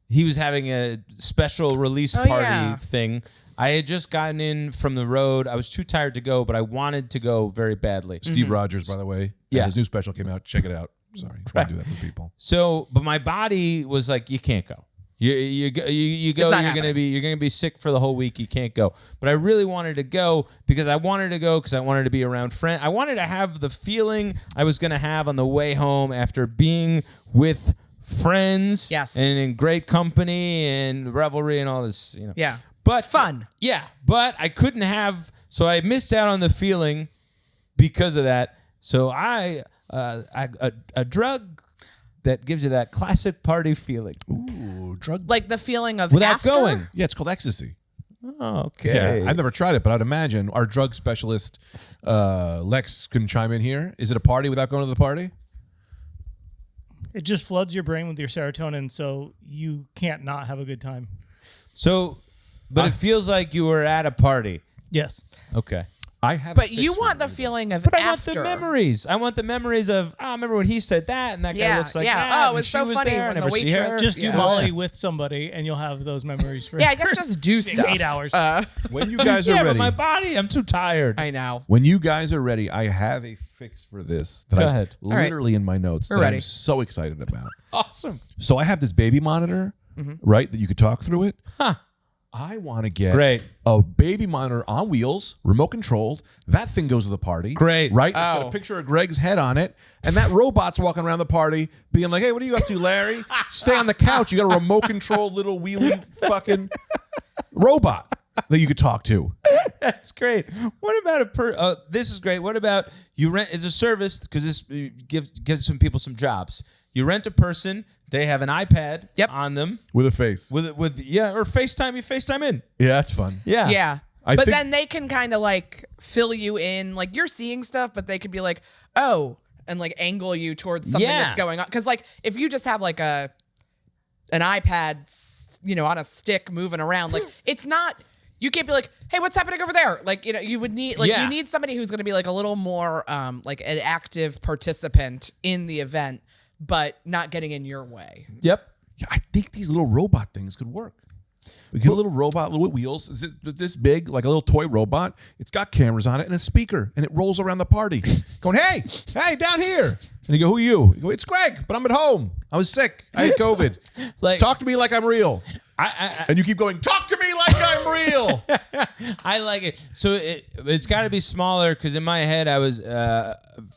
A: he was having a special release party
C: yeah.
A: thing. I had just gotten in from the road. I was too tired to go, but I wanted to go very badly.
B: Steve Rogers, by the way.
A: Yeah.
B: His new special came out. Check it out. Sorry. I do that for people.
A: So, but my body was like, you can't go. You go.
C: not
A: You're
C: happening.
A: gonna be sick for the whole week. You can't go. But I really wanted to go because I wanted to be around friends. I wanted to have the feeling I was gonna have on the way home after being with friends.
C: Yes.
A: And in great company and revelry and all this.
C: Yeah.
A: But
C: Fun.
A: Yeah. But I couldn't have. So I missed out on the feeling because of that. So a drug that gives you that classic party feeling.
B: Ooh, drug.
C: Like the feeling of
A: Without
C: after?
A: going.
B: Yeah, it's called ecstasy.
A: Okay.
B: Yeah, I've never tried it, but I'd imagine our drug specialist, Lex, can chime in here. Is it a party without going to the party?
D: It just floods your brain with your serotonin, so you can't not have a good time.
A: So, but it feels like you were at a party.
D: Yes.
A: Okay.
B: I have.
C: But you want the feeling of
A: But I
C: after.
A: want the memories. I want the memories of, I remember when he said that and that guy
C: Yeah,
A: looks like
C: yeah.
A: that.
C: Oh,
A: and
C: it's
A: she
C: so
A: was
C: funny
A: there. I
C: when the
A: never see her.
C: waitress-
D: Just do
C: Yeah.
D: Molly with somebody, and you'll have those memories for
C: Yeah, I guess just do stuff.
D: 8 hours.
B: When you guys are
A: Yeah, but
B: ready.
A: my body, I'm too tired.
C: I know.
B: When you guys are ready, I have a fix for this that
A: Go
B: I
A: ahead.
C: right.
B: literally in my notes
C: We're
B: that
C: ready.
B: I'm so excited about.
A: Awesome.
B: So I have this baby monitor, right, that you could talk through it.
A: Huh.
B: I want to get
A: Great.
B: a baby monitor on wheels, remote controlled. That thing goes to the party.
A: Great.
B: Right? It's got
C: Oh.
B: a picture of Greg's head on it. And that robot's walking around the party being like, hey, what are you up to, Larry? Stay on the couch. You got a remote controlled little wheelie fucking robot that you could talk to.
A: That's great. What about this is great. What about you rent as a service, because this gives some people some jobs. You rent a person, they have an iPad
C: Yep.
A: on them
B: With a face.
A: with or FaceTime, you FaceTime in.
B: Yeah, that's fun.
A: Yeah.
C: Yeah.
B: I
C: But
B: think-
C: then they can kind of like fill you in. Like you're seeing stuff, but they could be like, oh, and like angle you towards something
A: Yeah.
C: that's going on. Because like if you just have like an iPad, on a stick moving around, like it's not. You can't be like, hey, what's happening over there? Like, you would need
A: Yeah.
C: you need somebody who's going to be like a little more like an active participant in the event, but not getting in your way.
A: Yep.
B: Yeah, I think these little robot things could work. We get a little robot with wheels. It's this big, like a little toy robot. It's got cameras on it and a speaker, and it rolls around the party, going, "Hey, down here!" And you go, "Who are you?" You go, "It's Greg, but I'm at home. I was sick. I had COVID.
A: Like-
B: Talk to me like I'm real." And you keep going, talk to me like I'm real.
A: I like it. So it's got to be smaller because in my head I was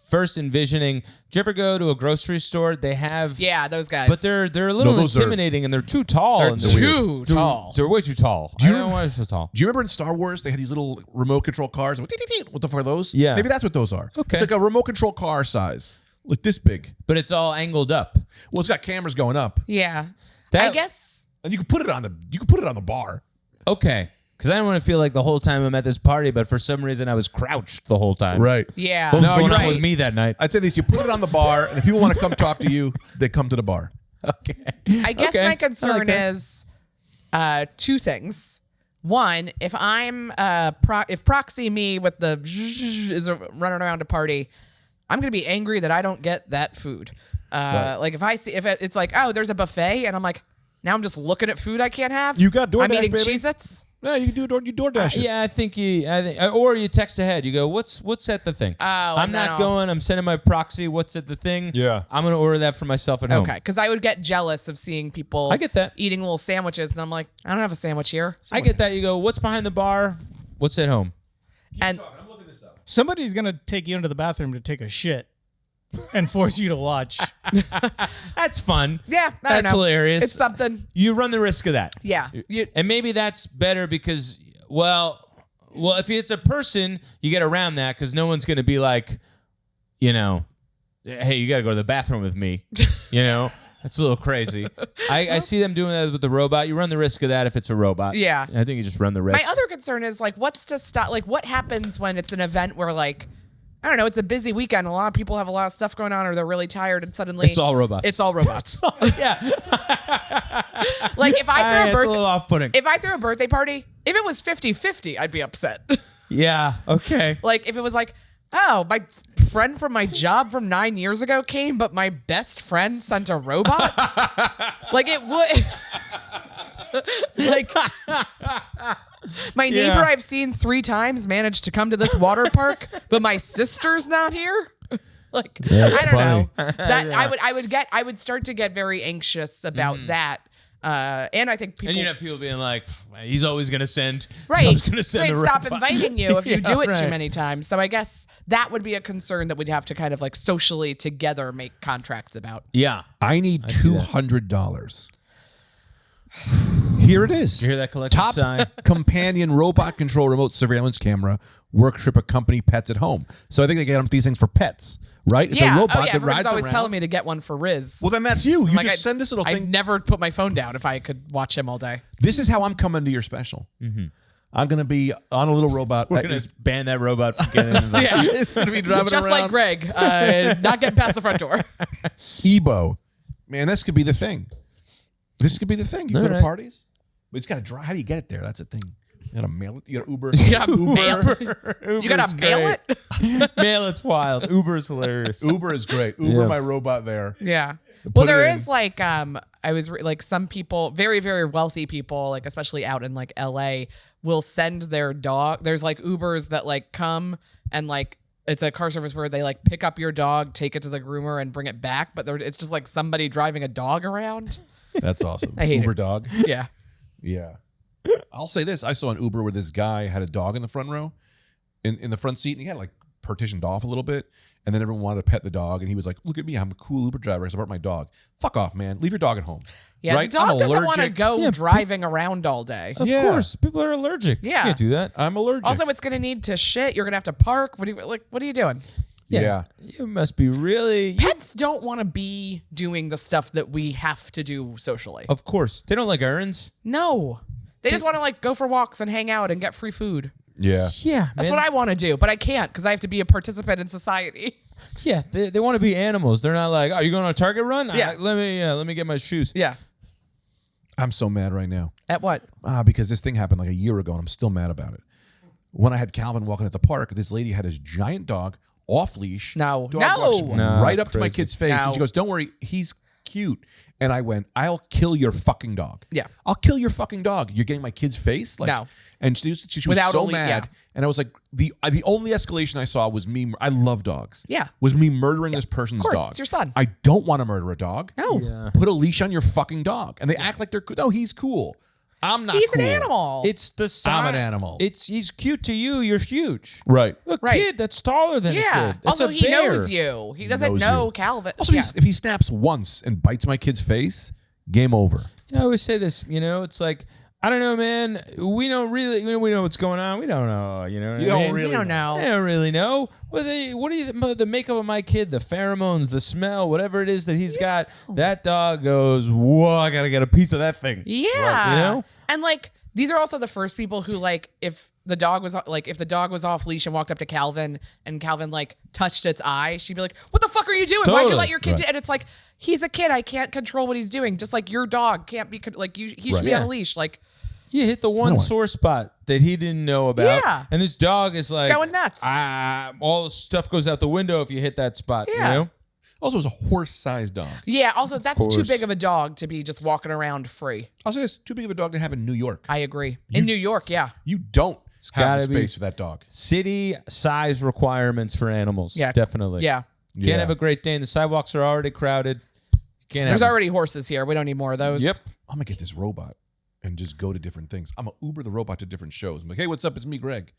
A: first envisioning. Do you ever go to a grocery store? They have
C: those guys.
A: but they're a little
B: those
A: intimidating and they're too tall.
C: They're
A: and
C: too tall.
A: They're way too tall. I don't know why they're so tall.
B: Do you remember in Star Wars they had these little remote control cars? What the fuck are those?
A: Yeah.
B: Maybe that's what those are.
A: Okay.
B: It's like a remote control car size. Like this big.
A: But it's all angled up.
B: Well, it's got cameras going up.
C: Yeah.
A: That-
C: I guess.
B: And you can put it on the bar.
A: Okay. Because I don't want to feel like the whole time I'm at this party, but for some reason I was crouched the whole time.
B: Right.
C: Yeah.
A: What was
B: No,
A: going
B: you're
A: on
C: right.
A: with me that night?
B: I'd say this, you put it on the bar, and if people want to come talk to you, they come to the bar.
A: Okay.
C: I guess
A: Okay.
C: my
A: I
C: concern
A: like that.
C: is two things. One, if I'm if proxy me with the is running around a party, I'm gonna be angry that I don't get that food. Like if I see if it's like, oh, there's a buffet, and I'm like, now I'm just looking at food I can't have.
B: You got DoorDash,
C: I'm eating
B: baby.
C: Cheez-Its.
B: Yeah, you can do you DoorDash it.
A: Yeah, I think or you text ahead. You go, what's at the thing? I'm
C: and then
A: not
C: I'll-
A: going. I'm sending my proxy. What's at the thing?
B: Yeah.
A: I'm gonna order that for myself at home.
C: Okay, because I would get jealous of seeing people.
A: I get that.
C: Eating little sandwiches, and I'm like, I don't have a sandwich here.
A: I get that. You go, what's behind the bar? What's at home?
C: And
D: Somebody's gonna take you into the bathroom to take a shit and force you to watch.
A: That's fun.
C: yeah, I don't
A: That's
C: know.
A: hilarious.
C: It's something.
A: You run the risk of that.
C: Yeah.
A: And maybe that's better because, well, if it's a person, you get around that because no one's going to be like, hey, you got to go to the bathroom with me. That's a little crazy. I see them doing that with the robot. You run the risk of that if it's a robot.
C: Yeah.
A: I think you just run the risk.
C: My other concern is like, what's to stop? Like, what happens when it's an event where like, I don't know, it's a busy weekend. A lot of people have a lot of stuff going on, or they're really tired, and suddenly
A: It's all robots.
C: It's all robots.
A: yeah.
C: Like if I
A: It's a little off-putting.
C: if I threw a birthday party, if it was 50-50, I'd be upset.
A: Yeah. Okay.
C: Like if it was like, oh, my friend from my job from 9 years ago came, but my best friend sent a robot. Like it would. Like my neighbor
A: Yeah.
C: I've seen 3 times managed to come to this water park, but my sister's not here. Like I don't know. That I would start to get very anxious about that. And I think people
A: And you'd have people being like, he's always going to send.
C: right.
A: So he's going to
C: So
A: send
C: they'd
A: the
C: stop
A: robot.
C: inviting you if you do it too
A: right.
C: many times. So I guess that would be a concern that we'd have to kind of like socially together make contracts about.
A: Yeah.
B: I need $200. Here it is.
A: You hear that collective
B: Top
A: sigh?
B: companion robot control remote surveillance camera workshop accompany pets at home. So I think they get these things for pets, right? It's
C: yeah.
B: a robot
C: oh yeah.
B: that
C: Everyone's
B: rides
C: always
B: around.
C: telling me to get one for Riz.
B: Well, then that's you. You
C: Like,
B: just send this little
C: I'd
B: thing.
C: never put my phone down if I could watch him all day.
B: This is how I'm coming to your special. I'm going to be on a little robot.
A: We're going to ban that robot from getting into the
C: Yeah.
B: It's going to be driving
C: Just
B: around.
C: like Greg, not getting past the front door.
B: Ebo. Man, this could be the thing. This could be the thing. You go to
A: right.
B: parties, but it's got to drive. How do you get it there? That's the thing. You got to mail it. You got to Uber.
C: You gotta mail it. You gotta mail it.
A: Mail, it's wild. Uber is hilarious.
B: Uber is great. Uber,
A: Yeah.
B: my robot there.
C: Yeah.
B: Put
C: Well,
B: it
C: there
B: in.
C: is like I was like some people, very very wealthy people, like especially out in like LA, will send their dog. There's like Ubers that like come and like it's a car service where they like pick up your dog, take it to the groomer, and bring it back. But it's just like somebody driving a dog around.
B: That's awesome.
C: I hate
B: Uber
C: it.
B: dog.
C: Yeah.
B: Yeah. I'll say this. I saw an Uber where this guy had a dog in the front row, in the front seat, and he had like partitioned off a little bit. And then everyone wanted to pet the dog, and he was like, "Look at me, I'm a cool Uber driver. I brought my dog. Fuck off, man. Leave your dog at home."
C: Yeah.
B: right?
C: The dog
B: I'm
C: doesn't want to
B: allergic.
C: go
A: Yeah,
C: driving around all day.
A: Of
B: Yeah.
A: course. People are allergic.
C: Yeah.
A: You can't do that.
B: I'm allergic.
C: Also, it's gonna need to shit. You're gonna have to park. What are you doing?
B: yeah.
A: You must be really.
C: Pets don't want to be doing the stuff that we have to do socially.
A: Of course. They don't like errands.
C: No. They just want to like go for walks and hang out and get free food.
B: Yeah.
A: Yeah.
C: That's what I want to do, but I can't because I have to be a participant in society.
A: Yeah. They want to be animals. They're not like, oh, you going on a Target run?
C: Yeah.
A: Let me get my shoes.
C: Yeah.
B: I'm so mad right now.
C: At what?
B: Because this thing happened like a year ago, and I'm still mad about it. When I had Calvin walking at the park, this lady had this giant dog off leash.
C: No.
B: Dog
C: No.
B: walks
A: No,
B: right up to my
A: crazy.
B: kid's face,
C: No.
B: and she goes, "Don't worry, he's cute." And I went, "I'll kill your fucking dog.
C: Yeah.
B: I'll kill your fucking dog. You're getting my kid's face." Like,
C: No.
B: And she was
C: Without
B: so
C: only-
B: mad,
C: yeah.
B: and I was like, the only escalation I saw was me. I love dogs.
C: Yeah.
B: Was me murdering this person's
C: Of course,
B: dog.
C: it's your son.
B: I don't want to murder a dog.
C: No.
A: Yeah.
B: Put a leash on your fucking dog, and they act like they're cool. No, he's cool. I'm not
C: He's
B: cool.
C: an animal.
A: It's the size.
B: I'm an animal.
A: He's cute to you. You're huge.
B: Right.
A: A
C: Right.
A: kid that's taller than a
C: yeah.
A: kid. That's
C: Also,
A: a
C: he
A: bear.
C: knows you. He doesn't
B: Knows
C: know
B: you.
C: Calvin.
B: Also,
C: yeah.
B: if he snaps once and bites my kid's face, game over.
A: I always say this. It's like, I don't know, man. We don't really. We know what's going on. We don't know. You know. What I mean?
C: We don't know.
A: I don't really know. What do you? The makeup of my kid, the pheromones, the smell, whatever it is that he's got. That dog goes, whoa! I gotta get a piece of that thing.
C: Yeah.
A: Right, you know.
C: And like these are also the first people who like if the dog was off leash and walked up to Calvin and Calvin like touched its eye, she'd be like, "What the fuck are you doing? Why'd you
A: Totally.
C: let your kid do?" And it's like, he's a kid. I can't control what he's doing. Just like your dog can't be like he should be on
A: Yeah.
C: a leash. Like
A: You hit the one sore spot that he didn't know about.
C: Yeah.
A: And this dog is like
C: Going nuts.
A: All the stuff goes out the window if you hit that spot.
C: Yeah.
A: You know?
B: Also, it's a horse-sized dog.
C: yeah. Also, that's too
A: course.
C: big of a dog to be just walking around free.
B: I'll say this: too big of a dog to have in New York.
C: I agree. In New York, yeah.
B: You don't have
A: gotta
B: the
A: be-
B: space for that dog.
A: City size requirements for animals.
C: Yeah.
A: Definitely.
C: Yeah.
A: Can't
B: Yeah.
A: have a great day and the sidewalks are already crowded. Can't
C: There's
A: have
C: already horses here. We don't need more of those.
A: Yep.
B: I'm gonna get this robot and just go to different things. I'm gonna Uber the robot to different shows. I'm like, hey, what's up? It's me, Greg.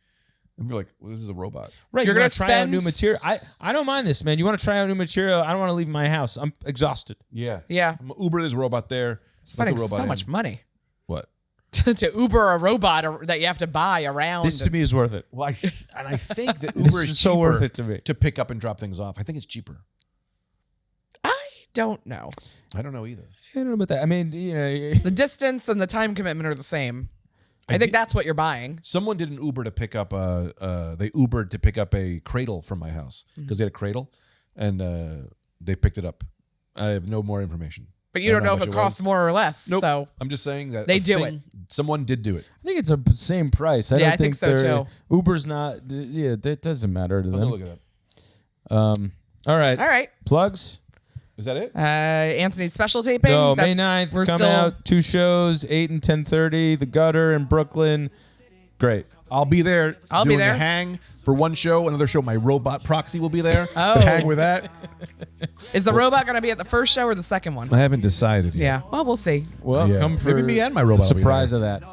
B: And be like, well, this is a robot.
A: Right,
C: You're
A: you
C: gonna
A: want to try out
C: spend-
A: new material. I don't mind this, man. You want to try out new material? I don't want to leave my house. I'm exhausted.
B: Yeah.
C: Yeah.
B: I'm gonna Uber this robot there. let
C: Spending
B: the robot
C: so
B: in.
C: much money
B: What?
C: to Uber a robot that you have to buy around.
A: This to me is worth it.
B: Well, I think that Uber
A: This
B: is
A: is so
B: cheaper
A: worth it to me.
B: to pick up and drop things off. I think it's cheaper.
C: I don't know.
B: I don't know either.
A: I don't know about that. I mean,
C: The distance and the time commitment are the same. I think that's what you're buying.
B: Someone did an Uber to pick up they Ubered to pick up a cradle from my house because they had a cradle, and they picked it up. I have no more information.
C: But you
B: I
C: don't know
B: how
C: if
B: much
C: it costs
B: was.
C: more or less.
B: Nope.
C: So
B: I'm just saying that
C: They
B: a
C: do
B: thing- Someone did do it.
A: I think it's the same price.
C: Yeah, I think so,
A: they're-
C: too.
A: Uber's not. Yeah, that doesn't matter to
B: I'm gonna
A: them.
B: look it up.
A: All right.
C: all right.
A: Plugs.
B: Is that it?
C: Anthony's special taping.
A: No, May
C: That's-
A: 9th.
C: We're
A: Come
C: still
A: out. 2 shows, 8 and 10:30. The Gutter in Brooklyn. Great.
B: I'll be there.
C: I'll be
B: doing
C: there.
B: a hang for one show. Another show, my robot proxy will be there.
C: Oh.
B: To hang with that.
C: Is the robot going to be at the first show or the second one?
B: I haven't decided yet.
C: Yeah. Well, we'll see.
A: Well,
B: Yeah.
A: come for
B: Maybe me and my robot
A: the
B: will be
A: surprise of that.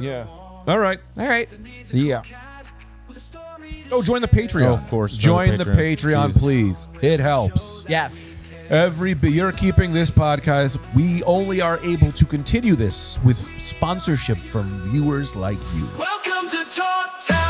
B: Yeah. All right.
C: All right.
A: Yeah.
B: Oh, join the Patreon.
A: Oh, of course.
B: Join the Patreon,
A: Jesus.
B: please. It helps.
C: Yes.
B: You're keeping this podcast. We only are able to continue this with sponsorship from viewers like you.
E: Welcome to Talk Time.